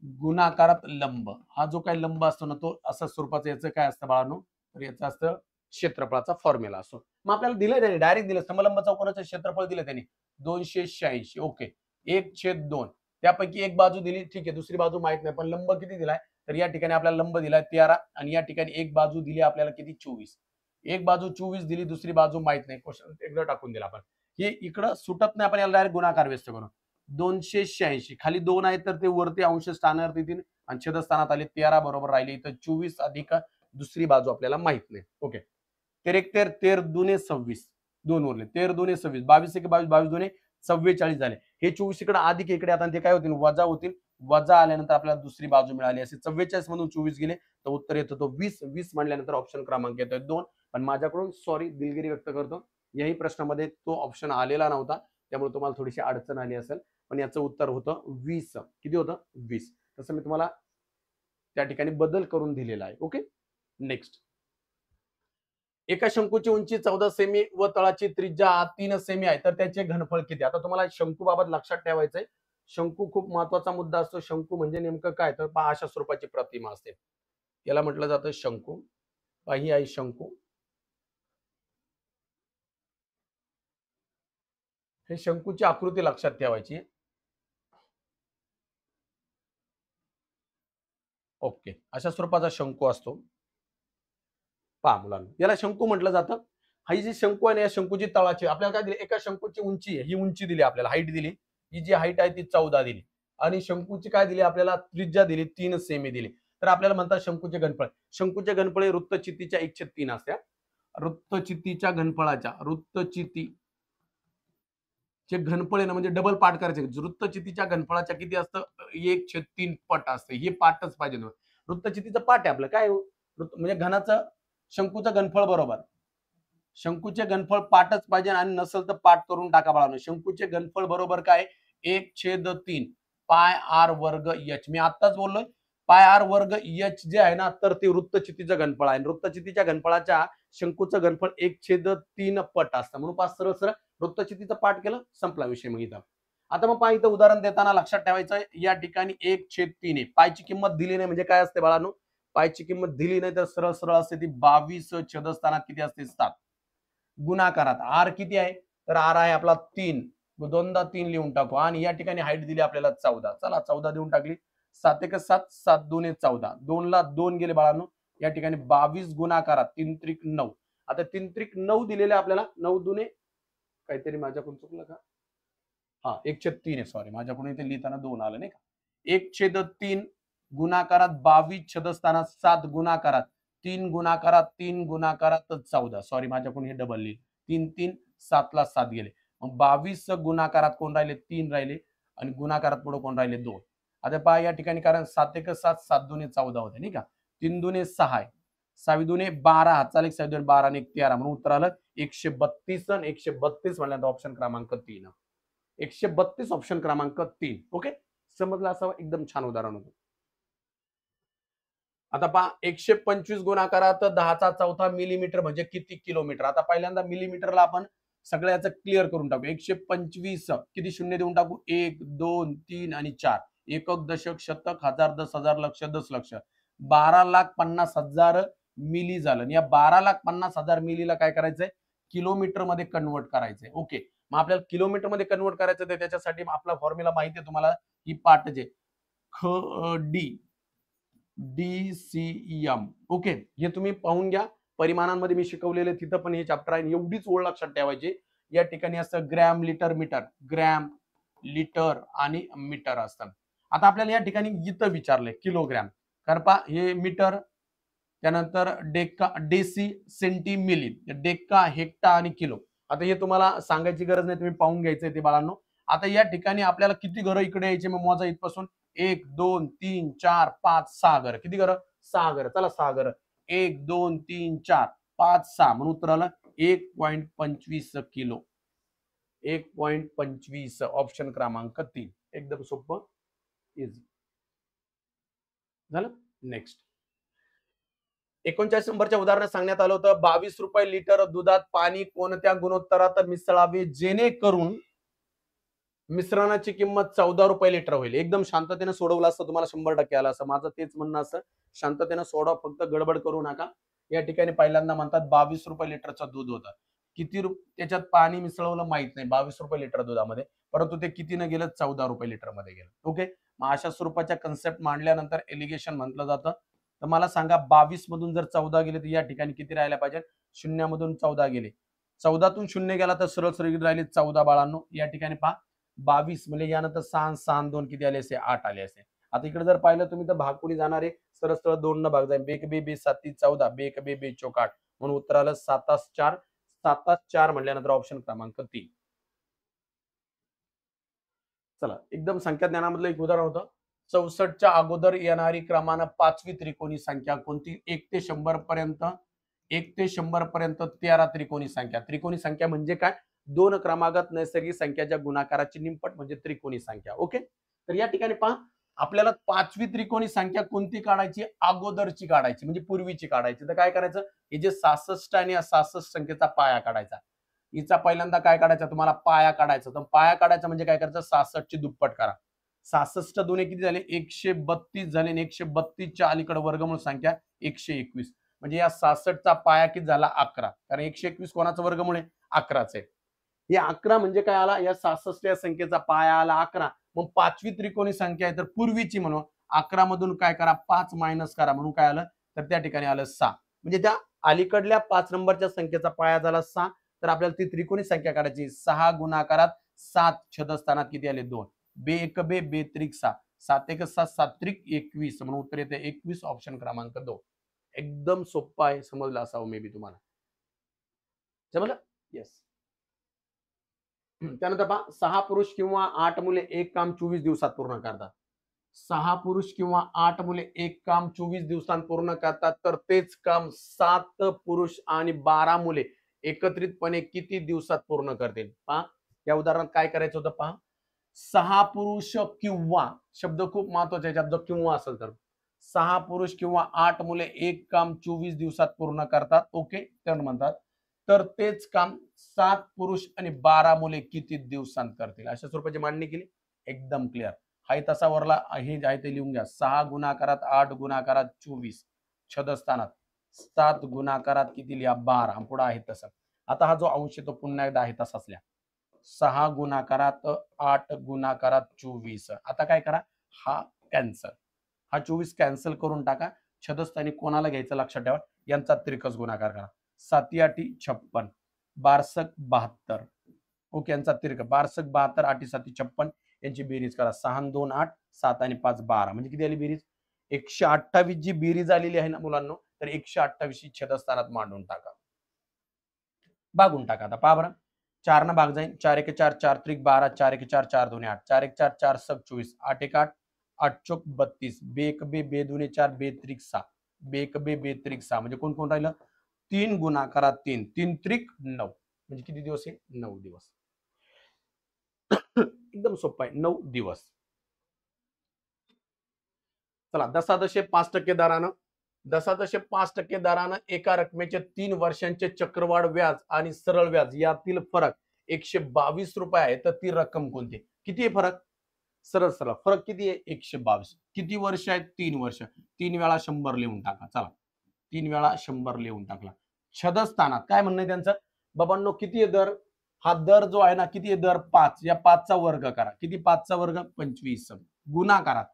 गुणाकारात लंब, हा जो काही लंब असतो ना तो असा स्वरूपाचं याचं काय असतं बाळांनो, तर याचं असतं क्षेत्रफळाचा फॉर्म्युला असतो. मग आपल्याला दिलंय त्यांनी डायरेक्ट दिलं समलंब चौकोनाचं क्षेत्रफळ दिलं त्यांनी 286. ओके, 1/2 त्यापैकी एक बाजू दिली ठीक आहे, दुसरी बाजू माहित नाही पण लंब किती दिलाय, तर या ठिकाणी आपल्याला लंब दिलाय 13 आणि या ठिकाणी एक बाजू दिली आपल्याला किती 24. एक बाजू 24 दिली, दुसरी बाजू माहित नाही, क्वेश्चन एकदा टाकून दिला आपण. हे इकडं सुटत नाही, आपण याला डायरेक्ट गुणाकार व्यस्त करू. 286 खाली 2 आहेत तर ते वरती अंश स्थानावर येतील आणि छेदस्थानात आले 13 बरोबर राहिले इथं 24 अधिक दुसरी बाजू आपल्याला माहित नाही. ओके, 13 13 दुने 26, 2 उरले 13 दुने 26, 22 एक 22, 22 दुने 44 झाले. हे 24 इकडे अधिक इकडे आता ते काय होतील वजा होतील, वजा आल्यानंतर आपल्याला दुसरी बाजू मिळाली. असे 44 मधून 24 गेले तर उत्तर येतं तो 20. 20 म्हणल्यानंतर ऑप्शन क्रमांक येतोय 2. पण माझ्याकडून सॉरी दिलगिरी व्यक्त करतो, याही प्रश्नामध्ये तो ऑप्शन आलेला नव्हता, त्यामुळे तुम्हाला थोडीशी अडचण आली असेल. पण याचं उत्तर होतं 20. किती होतं 20. तसं मी तुम्हाला त्या ठिकाणी बदल करून दिलेला आहे. Okay, next. एका शंकूची उंची 14 सेमी व तळाची त्रिज्या 3 सेमी आहे तर त्याचे घनफळ किती. आता तुम्हाला शंकू बाबत लक्षात ठेवायचंय, शंकू खूप महत्वाचा मुद्दा असतो. शंकू म्हणजे नेमकं काय, तर पहा अशा स्वरूपाची प्रतिमा असते, याला म्हटलं जातं शंकू. ही आहे शंकू. हे शंकूची आकृती लक्षात ठेवायची. ओके, अशा स्वरूपाचा शंकू असतो. पहा मुलांना, याला शंकू म्हटलं जातं. ही जी शंकू आहे ना, या शंकूची तळाची आपल्याला काय दिली, एका शंकूची उंची आहे, ही उंची दिली आपल्याला, हाईट दिली. ही जी हाईट आहे ती 14 दिली आणि शंकूची काय दिली आपल्याला, त्रिज्या दिली 3 सेमी दिली. तर आपल्याला म्हणतात शंकूचे घनफळ. शंकूचे घनफळ हे वृत्तचितीच्या 1/3 असत्या. वृत्तचितीच्या जे घनफळ आहे ना, म्हणजे डबल पार्ट करायचे. वृत्तचितीच्या घनफळाच्या किती असतं, 1/3 पट असते. हे पाठच पाहिजे. वृत्तचितीचं पाठ आहे आपलं काय म्हणजे घनाचं शंकूचं घनफळ बरोबर. शंकूचे घनफळ पाठच पाहिजे आणि नसेल तर पाठ करून टाका बाळांनो. शंकूचे घनफळ बरोबर काय, 1/3 पाय आर वर्ग एच. मी आत्ताच बोललोय पाय आर वर्ग एच जे आहे ना, तर ते वृत्तचितीचं घनफळ आहे. वृत्तचितीच्या घनफळाच्या शंकूचं घनफळ 1/3 पट असतं. म्हणून पाच सरळ सरळ वृत्तचितीचं पाठ केलं, संपला विषय मग इथं. आता मग पहा इथं उदाहरण देताना लक्षात ठेवायचं या ठिकाणी 1/3 आहे. पायची किंमत दिली नाही म्हणजे काय असते बाळांनो, पायची किंमत दिली नाही तर सरळ सरळ असते ती 22 छेदस्थानात किती असते 7. गुणाकारात आर किती आहे, तर आर आहे आपला 3. दोनदा 3 लिहून टाकू आणि या ठिकाणी हाईट दिली आपल्याला 14. चला 14 देऊन टाकली. 7 एक 7, 7 2 14. 2 ला 2 गेले बाळांनो. या ठिकाणी 22 गुणाकारात 3 त्रिक 9. आता 3 त्रिक 9 दिलेले आपल्याला, 9 दुने काहीतरी माझ्याकडून चुकलं का, हा 1/3 आहे, सॉरी माझ्याकडून इथे लिहिताना 2 आलं नाही का. 1/3 गुणाकारात 22 छेदस्थानात 7 गुणाकारात 3 गुणाकारात 3 गुणाकारात 14. सॉरी माझ्याकडून हे डबल लिहिलं. 3 3 7 ला 7 गेले. मग 22 गुणाकारात कोण राहिले, 3 राहिले आणि गुणाकारात पुढे कोण राहिले, 2. आता पहा या ठिकाणी कारण 7 एक 7, 7 दुने 14 होते नाही का. 3 दुने 6 आहे, 6 दुने 12, हातचा लेख 6 दुने 12 आणि 13 म्हणून उत्तर आलं 132. आणि 132 म्हणल्यानंतर ऑप्शन क्रमांक 3. 132 ऑप्शन क्रमांक 3. ओके, समजलं असावं. एकदम छान उदाहरण होतं. आता पहा 125 गुणाकारात 10⁴ मिलीमीटर म्हणजे किती किलोमीटर. आता पहिल्यांदा मिलीमीटरला आपण सगळ्याचं क्लिअर करून टाकू. 125 किती शून्य देऊन टाकू, 1 2 3 आणि 4. एकक दशक शतक हजार 10,000 लक्ष 10 लक्ष 12,50,000 मिली झालं. या 12,50,000 मिलीला काय करायचंय, किलोमीटर मध्ये कन्वर्ट करायचंय. ओके, मग आपल्याला किलोमीटर मध्ये कन्वर्ट करायचं तर त्याच्यासाठी आपला फॉर्म्युला माहिती आहे तुम्हाला, ही पाठ जे ख डी DCEM. ओके, हे तुम्ही पाहून घ्या. परिमाणांमध्ये मी शिकवलेले तिथं पण हे चॅप्टर आहे. एवढीच ओळ लक्षात ठेवायची. या ठिकाणी असतं gram litre metre, gram litre आणि मीटर असतं. आता आपल्याला या ठिकाणी इथं विचारलंय किलोग्रॅम, कारण पहा हे मीटर, त्यानंतर deca deci centi milli, deca hecto आणि किलो. आता हे तुम्हाला सांगायची गरज नाही, तुम्ही पाहून घ्यायचंय ते बाळांनो. आता या ठिकाणी आपल्याला किती घरं इकडे यायचे, मग मोजा इथपासून 1 2 3 4 5 6 घरं. किती घरं, 6 घरं. चला 6 घरं, 1 2 3 4 5 6 म्हणून उत्तर आलं 1.25 किलो. 1.25 ऑप्शन क्रमांक 3. एकदम सोपं, इझी झालं. नेक्स्ट 39 नंबरच्या उदाहरणात सांगण्यात आलं होतं 22 रुपये लिटर दुधात पाणी कोणत्या गुणोत्तरात मिसळावे जेणेकरून मिश्रणाची किंमत 14 रुपये लिटर होईल. एकदम शांततेने सोडवलं असतं तुम्हाला 100% आलं असं. माझं तेच म्हणणं असं, शांततेने सोडवा, फक्त गडबड करू नका. या ठिकाणी पहिल्यांदा म्हणतात 22 रुपये लिटरचं दूध होतं. किती त्याच्यात पाणी मिसळवलं माहित नाही. 22 रुपये लिटर दुधामध्ये, परंतु ते कितीनं गेलं? 14 रुपये लिटरमध्ये गेलं. ओके. मग अशा स्वरूपाच्या कन्सेप्ट मांडल्यानंतर एलिगेशन म्हटलं जातं. तर मला सांगा 22 मधून जर 14 गेले तर या ठिकाणी किती राहायला पाहिजे? शून्यामधून 14 गेले. 14तून 0 गेला तर सरळ सरळ राहिले 14 बाळांनो. या ठिकाणी पहा 22 म्हणजे यानंतर 6 6 2 किती आले असे? 8 आले असे. आता इकडे जर पाहिलं तुम्ही तर भाग कोणी जाणार आहे? सरळ सरळ 2 न भाग जाईल. बेक बे बे 7 14 बेक बे बे चोक 8 म्हणून उत्तर आलं 7 4 7 4 म्हटल्यानंतर ऑप्शन क्रमांक 3. चला एकदम संख्या ज्ञानामधलं एक उदाहरण होतं. 64च्या अगोदर येणारी क्रमानं 5वी त्रिकोणी संख्या कोणती? 1 ते 100 पर्यंत 1 ते 100 पर्यंत 13 त्रिकोणी संख्या. त्रिकोणी संख्या म्हणजे काय? 2 क्रमागत नैसर्गिक संख्याच्या गुणाकाराची निमपट म्हणजे त्रिकोणी संख्या. ओके. तर या ठिकाणी पहा आपल्याला 5वी त्रिकोणी संख्या कोणती काढायची? अगोदरची काढायची म्हणजे पूर्वीची काढायची. तर काय करायचं? हे जे 66 आणि या 66 संख्येचा पाया काढायचा. हिचा पहिल्यांदा काय काढायचा? तुम्हाला पाया काढायचा. तर पाया काढायचा म्हणजे काय करायचं? 66 ची दुप्पट करा. 66 दुने किती झाले? 132 झाले आणि 132 च्या अलीकडे वर्गमूळ संख्या 121. म्हणजे या 66 चा पाया किती झाला? 11. कारण 121 कोणाचं वर्गमूळ आहे? 11च आहे. हे 11 म्हणजे काय आला? या 66 या संख्येचा पाया आला 11. मग 5वी त्रिकोणी संख्या आहे तर पूर्वीची म्हणून 11 मधून काय करा? 5 मायनस करा म्हणून काय आलं? तर त्या ठिकाणी आलं 6. म्हणजे त्या अलीकडल्या 5 नंबरच्या संख्येचा पाया झाला 6. तर आपल्याला ती त्रिकोणी संख्या काढायची. 6 गुणाकारात 7 छदस्थानात किती आले? 2. बे एक बे बे त्रिक 6 7 एक 7 7 त्रिक 21 म्हणून उत्तर येते 21 ऑप्शन क्रमांक 2. एकदम सोप्पा आहे. समजलं असावं मे बी तुम्हाला. समजलं? येस. त्यानंतर पहा 6 पुरुष किंवा 8 मुले एक काम 24 दिवसात पूर्ण करतात. 6 पुरुष किंवा 8 मुले एक काम 24 दिवसांत पूर्ण करतात तर तेच काम 7 पुरुष आणि 12 मुले एकत्रितपणे किती दिवसात पूर्ण करतील? पहा या उदाहरणात काय करायचं होतं पहा. 6 पुरुष किंवा शब्द खूप महत्वाचा आहे. शब्द किंवा असेल तर 6 पुरुष किंवा 8 मुले एक काम 24 दिवसात पूर्ण करतात. ओके. तर म्हणतात तर तेच काम 7 पुरुष आणि 12 मुले किती दिवसांत करतील? अशा स्वरूपाची मांडणी केली. एकदम क्लिअर. हाय तसा वरला हे आहे ते लिहून घ्या. 6 गुणाकारात 8 गुणाकारात 24 छदस्थानात 7 गुणाकारात किती लिहा? 12. पुढे आहे तसं. आता हा जो अंश तो पुन्हा एकदा आहे तसाच लिहा. 6 गुणाकारात 8 गुणाकारात 24. आता काय करा? हा कॅन्सल. हा 24 कॅन्सल करून टाका. छदस्थानी कोणाला घ्यायचं लक्षात ठेवा. यांचा त्रिकस गुणाकार करा. 7 8 56 बारसक 72. ओके. यांचा तिरक 62 72 8 7 56 यांची बेरीज करा. 6 2 8 7 आणि 5 12 म्हणजे किती आली बेरीज? 128 जी बेरीज आलेली आहे ना मुलांनो, तर 128 छदस्थानात मांडून टाका. भागून टाका. आता पहा बरं. 4 न भाग जाईल. 4 1 4 4 त्रिक 12 4 1 4 4 2 8 4 1 4 4 सक 24 8 1 8 8 चोक 32 बे 1 बे बे 2 4 बे त्रिक 6 बे 1 बे बे त्रिक 6 म्हणजे कोण कोण राहिलं? 3 गुणाकारात 3 3 त्रिक 9 म्हणजे किती दिवस आहे? 9 दिवस. एकदम सोपं आहे. 9 दिवस. चला दशादशे 5% दरानं 5% दरानं एका रकमेचे 3 वर्षांचे चक्रवाढ व्याज आणि सरळ व्याज यातील फरक 122 रुपये आहे. तर ती रक्कम कोणती? किती आहे फरक? सरळ सरळ फरक किती आहे? 122. किती वर्ष आहेत? 3 वर्ष. 3 वेळा 100 लिहून टाका. चला 3 वेळा 100 लिहून टाकला. छदस्थानात काय म्हणणं आहे त्यांचं? बाबांनो किती आहे दर? हा दर जो आहे ना किती आहे दर? 5. या 5चा वर्ग करा. किती 5चा वर्ग? 25. गुणाकारात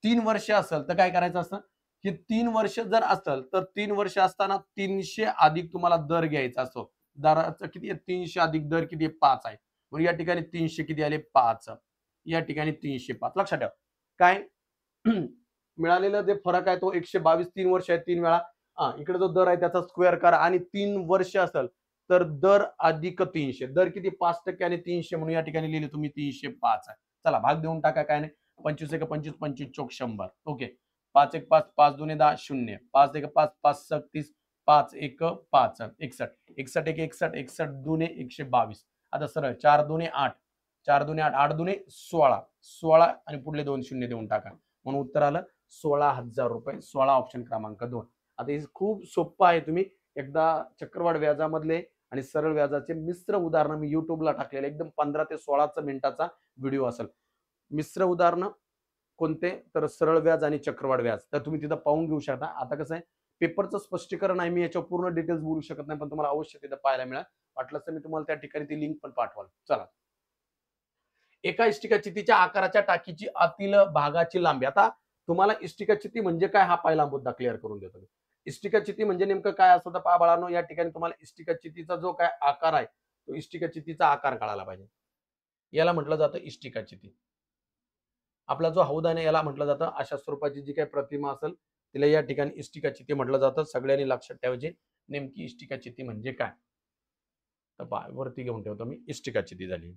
3 वर्ष असेल तर काय करायचं असतं? की 3 वर्ष जर असेल तर 3 वर्ष असताना 300 अधिक तुम्हाला दर घ्यायचा असतो. दराचं किती आहे? 300 अधिक दर किती आहे? 5 आहे. मग या ठिकाणी 300 किती आले? 5. या ठिकाणी 305. लक्षात ठेवा. काय मिळालेला जे फरक आहे तो 122 3 वर्ष आहे 3 वेळा. इकडे जो दर आहे त्याचा स्क्वेअर करा आणि 3 वर्ष असेल तर दर अधिक 300. दर किती? 5% आणि 300 म्हणून या ठिकाणी लिहिले तुम्ही 305 आहे. चला भाग देऊन टाका. काय नाही 25 1 25 25 चोक 100. ओके. 5 1 5 5 2 10 0 5 1 5 5 36 5 1 5 61 61 1 61 61 2 122. आता सरळ 4 2 8 4 2 8 8 2 16 16 आणि पुढले 2 शून्य देऊन टाका. म्हणून उत्तर आलं 16,000 रुपये. 16 ऑप्शन क्रमांक 2. आता हे खूप सोपं आहे. तुम्ही एकदा चक्रवाढ व्याजामधले आणि सरळ व्याजाचे मिश्र उदाहरणं मी युट्यूबला टाकलेले, एकदम 15 ते 16 मिनिटाचा व्हिडिओ असेल. मिश्र उदाहरणं कोणते, तर सरळ व्याज आणि चक्रवाढ व्याज, तर तुम्ही तिथं पाहून घेऊ शकता. आता कसं आहे, पेपरचं स्पष्टीकरण आहे, मी याच्यावर पूर्ण डिटेल्स बोलू शकत नाही, पण तुम्हाला अवश्य तिथं पाहायला मिळेल. वाटलंच तर मी तुम्हाला त्या ठिकाणी ती लिंक पण पाठवाल. चला, एका इष्टिका चितीच्या आकाराच्या टाकीची आतील भागाची लांबी. आता तुम्हाला इष्टिका चिती म्हणजे काय हा पहिला मुद्दा क्लिअर करून देतो मी. इष्टिका चिती म्हणजे नेमकं काय असतं, तर पहा बाळांनो, या ठिकाणी तुम्हाला इष्टिका चितीचा जो काय आकार आहे, तो इष्टिका चितीचा आकार कळाला पाहिजे. याला म्हटलं जातं इष्टिका चिती. आपला जो हौद आहे ना, याला म्हटलं जातं अशा स्वरूपाची जी काही प्रतिमा असेल, तिला या ठिकाणी इष्टिका चिती म्हटलं जातं. सगळ्यांनी लक्षात ठेवायचे नेमकी इष्टिका चिती म्हणजे काय. तर पहा, वरती घेऊन ठेवतो मी, इष्टिका चिती झाली.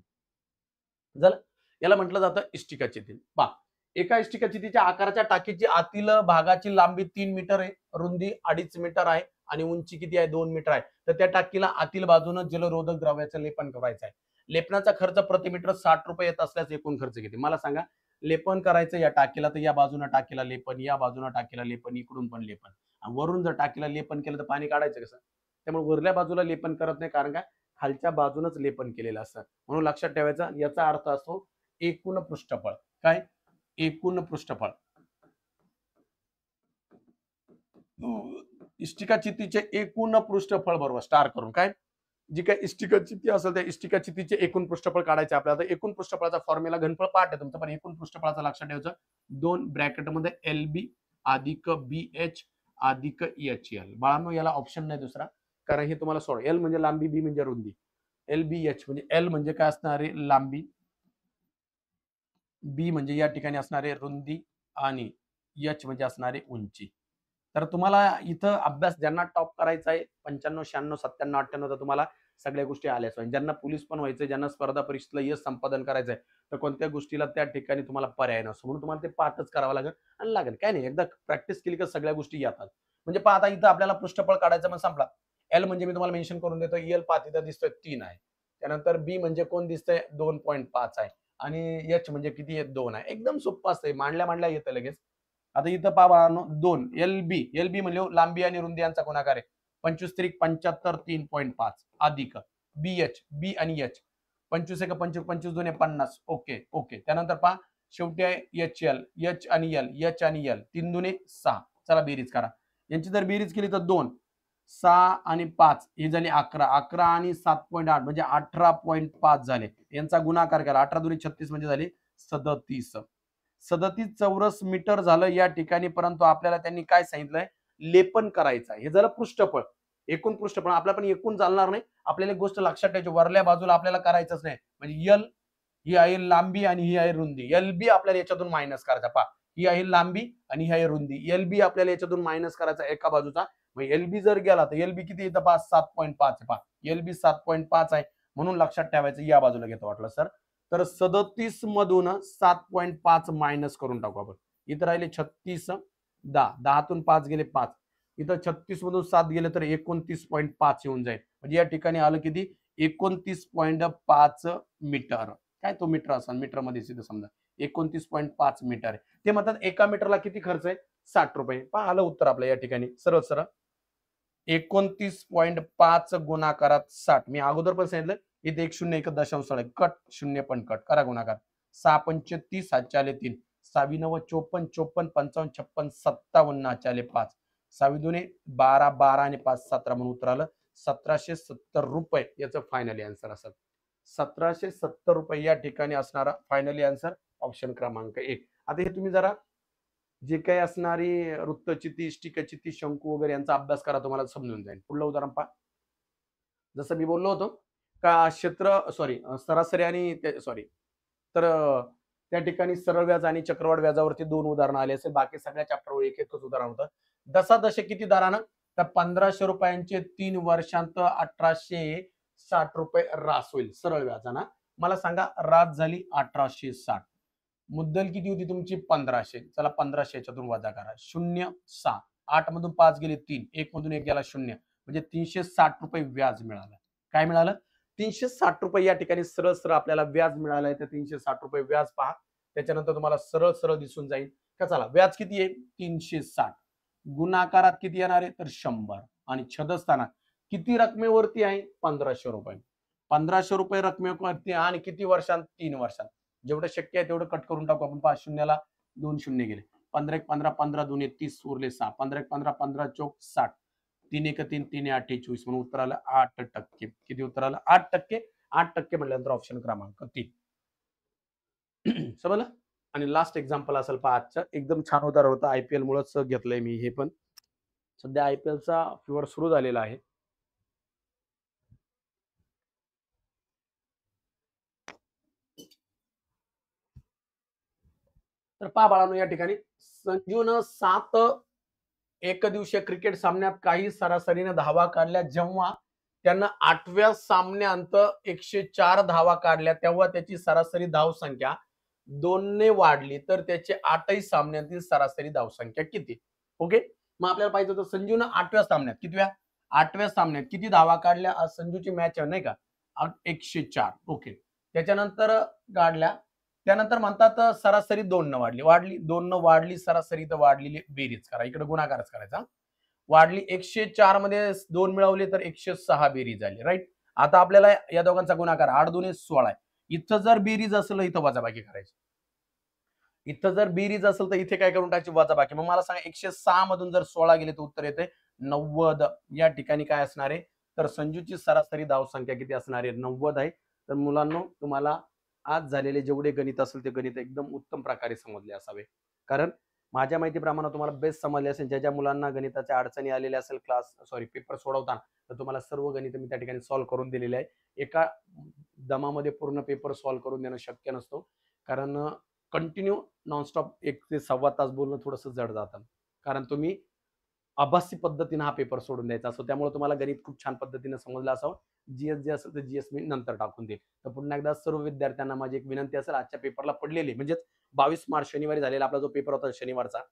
झालं, याला म्हटलं जातं इष्टिका चिती. पहा, एका इष्टिका चितीच्या आकाराच्या टाकीची आतील भागाची लांबी 3 मीटर आहे, रुंदी 2.5 मीटर आहे आणि उंची किती आहे, 2 मीटर आहे. तर त्या टाकीला आतील बाजूनं जलरोधक द्रव्याचं लेपन करायचं आहे. लेपनाचा खर्च प्रति मीटर 60 रुपये येत असल्यास एकूण खर्च किती, मला सांगा. लेपन करायचं या टाकीला, तर या बाजूनं टाकीला लेपन, या बाजूनं टाकीला लेपन, इकडून पण लेपन. आणि वरून जर टाकीला लेपन केलं तर पाणी काढायचं कसं? त्यामुळे वरल्या बाजूला लेपन करत नाही, कारण काय, खालच्या बाजूनच लेपन केलेलं असतं. म्हणून लक्षात ठेवायचा, याचा अर्थ असतो एकूण पृष्ठफळ. काय? एकूण पृष्ठफळ. इष्टिका चितीचे एकूण पृष्ठफळ बरोबर स्टार करून, काय, जी काही इष्टिका चिती असेल त्या इष्टिका चितीचे एकूण पृष्ठफळ काढायचे आपल्याला. तर एकूण पृष्ठफळाचा फॉर्म्युला घनफळ पाठ आहे तुमचं, पण एकूण पृष्ठफळाचा लक्षात ठेवायचं 2 ब्रॅकेटमध्ये LB अधिक BH अधिक HL. बाळांनो, याला ऑप्शन नाही दुसरा, कारण हे तुम्हाला सोड. L म्हणजे लांबी, B म्हणजे रुंदी. LBH म्हणजे L म्हणजे काय असणार आहे, लांबी, बी म्हणजे या ठिकाणी असणारे रुंदी आणि एच म्हणजे असणारे उंची. तर तुम्हाला इथं अभ्यास ज्यांना टॉप करायचा आहे 95, 96, 97, 98, तर तुम्हाला सगळ्या गोष्टी आल्याच पाहिजे. ज्यांना पोलीस पण व्हायचंय, ज्यांना स्पर्धा परीक्षेला यश संपादन करायचंय, तर कोणत्या गोष्टीला त्या ठिकाणी तुम्हाला पर्याय नसतो. म्हणून तुम्हाला ते पाठच करावं लागेल आणि लागेल. काय नाही, एकदा प्रॅक्टिस केली की सगळ्या गोष्टी येतात. म्हणजे पहा, आता इथं आपल्याला पृष्ठफळ काढायचं मग संपला. एल म्हणजे मी तुम्हाला मेन्शन करून देतो. एल पहा तिथं दिसतोय 3 आहे. त्यानंतर बी म्हणजे कोण दिसतंय 2.5 आहे. आणि एच म्हणजे किती आहे, 2 आहे. एकदम सोप्पं असतंय, मांडल्या मांडल्या येतं लगेच. आता इथं पहा बाळांनो, 2 LB म्हणजे लांबी आणि रुंदी यांचा गुणाकार आहे. 25 त्रिक 75 3.5 अधिक बी आणि एच 25 एक 25 25 2 50. Okay okay. त्यानंतर पहा शेवटी आहे एच आणि एल 3 दुने 6. चला बेरीज करा. यांची जर बेरीज केली तर 2 6 आणि 5 ही झाली 11. 11 आणि 7.8 म्हणजे 18.5 झाले. यांचा गुणाकार करा. 18 दुनी 36 म्हणजे झाले 37. 37 चौरस मीटर झालं या ठिकाणी. परंतु आपल्याला त्यांनी काय सांगितलंय, लेपन करायचं आहे. हे झालं पृष्ठफळ. एकूण पृष्ठफळ आपल्या पण एकूण चालणार नाही. आपल्याला एक गोष्ट लक्षात ठेवायची, वरल्या बाजूला आपल्याला करायचंच नाही. म्हणजे एल ही आहे लांबी आणि ही आहे रुंदी. LB आपल्याला याच्यातून मायनस करायचा. पहा, ही आहे लांबी आणि ही आहे रुंदी. LB आपल्याला याच्यातून मायनस करायचा एका बाजूचा. मग LB जर गेला तर LB किती येतं पहा, 7.5 आहे. पहा, LB 7.5 आहे. म्हणून लक्षात ठेवायचं, या बाजूला घेतो वाटलं सर. तर 37 मधून 7.5 मायनस करून टाकू आपण. इथं राहिले 36, 10, 10तून 5 गेले 5. इथं 36 मधून 7 गेले तर 29.5 येऊन जाईल. म्हणजे या ठिकाणी आलं किती, 29.5 मीटर. काय तो मीटर असेल, मीटर मध्ये सिद्ध समजा 29.5 मीटर आहे. ते म्हणतात एका मीटरला किती खर्च आहे, 60 रुपये. पहा, आलं उत्तर आपलं या ठिकाणी सरळ सरळ. 29.5 गुणाकारात 60. मी अगोदर पण सांगितलं, इथे 1 0 1 दशांश कट, शून्य पण कट करा गुणाकार. 6 पंच 30 हातचे आले 3. 6 9 54 54 55 56 57 हातचे आले 5. 6 दुने 12 12 आणि 5 17 म्हणून उत्तर आलं 1770 रुपये. याचं फायनली आन्सर असेल 1770 रुपये. या ठिकाणी असणारा फायनली आन्सर ऑप्शन क्रमांक 1. आता हे तुम्ही जरा जे काही असणारी वृत्तचिती, इष्टिकाचिती, शंकू वगैरे यांचा अभ्यास करा, तुम्हाला समजून जाईल. पुढलं उदाहरण पहा. जसं मी बोललो होतो का सरासरी आणि तर त्या ठिकाणी सरळ व्याज आणि चक्रवाढ व्याजावरती 2 उदाहरणं आली असेल. बाकी सगळ्या चॅप्टरवर एक एकच उदाहरण होतं. दशादशे किती दरानं, तर 1500 रुपयांचे 3 वर्षांत 1860 रुपये रास होईल सरळ व्याजानं. मला सांगा, रास झाली 1860. मुद्दल किती होती तुमची, 1500. चला 1500 याच्यातून वजा करा. 0 6 8 मधून 5 गेले 3, 1 मधून 1 गेला 0. म्हणजे 360 रुपये व्याज मिळालं. काय मिळालं, 360 रुपये या ठिकाणी सरळ सरळ आपल्याला व्याज मिळालंय. तर 360 रुपये व्याज पहा. त्याच्यानंतर तुम्हाला सरळ सरळ दिसून जाईल का. चला, व्याज किती आहे, 360. गुणाकारात किती येणार आहे, तर 100. आणि छदस्थानात किती रकमेवरती आहे? 1500 रुपये. 1500 रुपये रकमेवरती आणि किती वर्षांत? 3 वर्षांत. जेवढं शक्य आहे तेवढं कट करून टाकू आपण. 5 शून्याला 2 शून्य गेले. 15 एक 15, 15 2 30 उरले 6. 15 एक 15, 15 चौक 60. 3 एक 3, 3 8 24 म्हणून उत्तर आलं 8%. किती उत्तर आलं? 8%. 8% म्हटल्यानंतर ऑप्शन क्रमांक 3. समजलं? आणि लास्ट एक्झाम्पल असेल पहा आजचं. एकदम छान उदाहरण होतं. IPL मुळेच घेतलंय मी हे पण. सध्या IPLचा फीवर सुरू झालेला आहे. तर पहा बाळांनो, या ठिकाणी संजूनं 7 एकदिवसीय क्रिकेट सामन्यात काही सरासरीने धावा काढल्या. जेव्हा त्यानं 8व्या सामन्यात 104 धावा काढल्या, तेव्हा त्याची सरासरी धावसंख्या 2 ने वाढली. तर त्याचे 8ही सामन्यातील सरासरी धावसंख्या किती? ओके. मग आपल्याला पाहिजे होतं संजूनं 8व्या सामन्यात कितव्या? 8व्या सामन्यात किती धावा काढल्या? आज संजूची मॅच आहे नाही का? 104. ओके. त्याच्यानंतर काढल्या. त्यानंतर म्हणतात सरासरी 2 न वाढली. 2 न वाढली सरासरी, तर वाढलेली बेरीज करा. इकडे गुणाकारच करायचा. वाढली 104 मध्ये 2 मिळवले तर 106 बेरीज झाली. राईट. आता आपल्याला या दोघांचा गुणाकार 8 दुने 16 आहे. इथं जर बेरीज असेल इथं वजाबाकी करायची. इथं जर बेरीज असेल तर इथे काय करून टाकायची? वजाबाकी. मग मला सांगा 106 मधून जर 16 गेले तर उत्तर येते 90. या ठिकाणी काय असणार आहे? तर संजूची सरासरी धावसंख्या किती असणार आहे? 90 आहे. तर मुलांनो, तुम्हाला आज झालेले जेवढे गणित असेल ते गणित एकदम उत्तम प्रकारे समजले असावे. कारण माझ्या माहितीप्रमाणे तुम्हाला बेस्ट समजले असेल. ज्या मुलांना गणिताच्या अडचणी आलेल्या असेल पेपर सोडवताना, तर तुम्हाला सर्व गणित मी त्या ठिकाणी सॉल्व्ह करून दिलेले आहे. एका दमामध्ये पूर्ण पेपर सॉल्व्ह करून देणं शक्य नसतो. कारण कंटिन्यू नॉनस्टॉप 1 ते सव्वा तास बोलणं थोडंसं जड जातं. कारण तुम्ही आभासी पद्धतीने हा पेपर सोडून द्यायचा असतो. त्यामुळे तुम्हाला गणित खूप छान पद्धतीने समजलं असावं. जीएस जे असेल तर जीएस मी नंतर टाकून देईल. तर पुन्हा एकदा सर्व विद्यार्थ्यांना माझी एक विनंती असेल, आजच्या पेपरला पडलेले म्हणजेच 22 मार्च शनिवारी झालेला आपला जो पेपर होता शनिवारचा,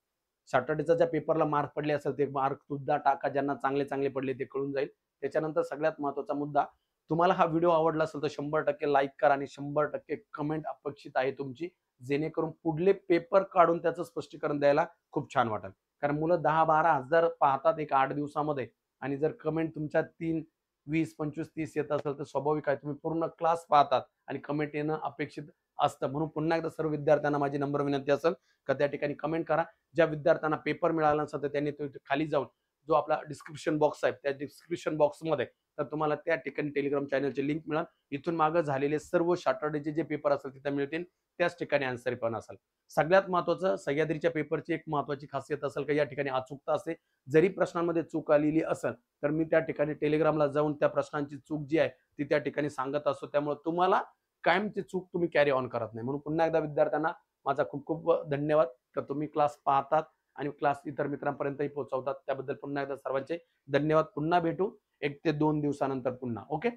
सॅटर्डेचा ज्या पेपरला मार्क पडले असेल ते मार्क सुद्धा टाका. ज्यांना चांगले पडले ते कळून जाईल. त्याच्यानंतर सगळ्यात महत्त्वाचा मुद्दा, तुम्हाला हा व्हिडिओ आवडला असेल तर 100% लाईक करा आणि 100% कमेंट अपेक्षित आहे तुमची. जेणेकरून पुढले पेपर काढून त्याचं स्पष्टीकरण द्यायला खूप छान वाटेल. कारण मुलं 10-12 हजार पाहतात एक 8 दिवसामध्ये, आणि जर कमेंट तुमच्या 3, 20, 25, 30 येत असेल तर स्वाभाविक आहे तुम्ही पूर्ण क्लास पाहतात आणि कमेंट येणं अपेक्षित असतं. म्हणून पुन्हा एकदा सर्व विद्यार्थ्यांना माझी नम्र विनंती असेल का त्या ठिकाणी कमेंट करा. ज्या विद्यार्थ्यांना पेपर मिळाला नसेल तर त्यांनी खाली जाऊन जो आपला डिस्क्रिप्शन बॉक्स आहे त्या डिस्क्रिप्शन बॉक्समध्ये तर तुम्हाला त्या ठिकाणी टेलिग्राम चॅनलची लिंक मिळेल. इथून मागे झालेले सर्व सॅटर्डेचे जे पेपर असेल तिथे मिळतील. त्याच ठिकाणी आन्सर पण असेल. सगळ्यात महत्त्वाचं सह्याद्रीच्या पेपरची एक महत्त्वाची खासियत असेल की या ठिकाणी अचूकता असते. जरी प्रश्नांमध्ये चूक आलेली असेल तर मी त्या ठिकाणी टेलिग्रामला जाऊन त्या प्रश्नांची चूक जी आहे ती त्या ठिकाणी सांगत असतो. त्यामुळे तुम्हाला कायमची चूक तुम्ही कॅरी ऑन करत नाही. म्हणून पुन्हा एकदा विद्यार्थ्यांना माझा खूप खूप धन्यवाद की तुम्ही क्लास पाहतात आणि क्लास इतर मित्रांपर्यंतही पोहोचवतात. त्याबद्दल पुन्हा एकदा सर्वांचे धन्यवाद. पुन्हा भेटू 1 ते 2 दिवसानंतर पुन्हा. ओके.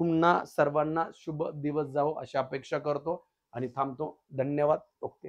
पुन्हा सर्वांना शुभ दिवस जावो अशी अपेक्षा करतो आणि थांबतो. धन्यवाद. ओके.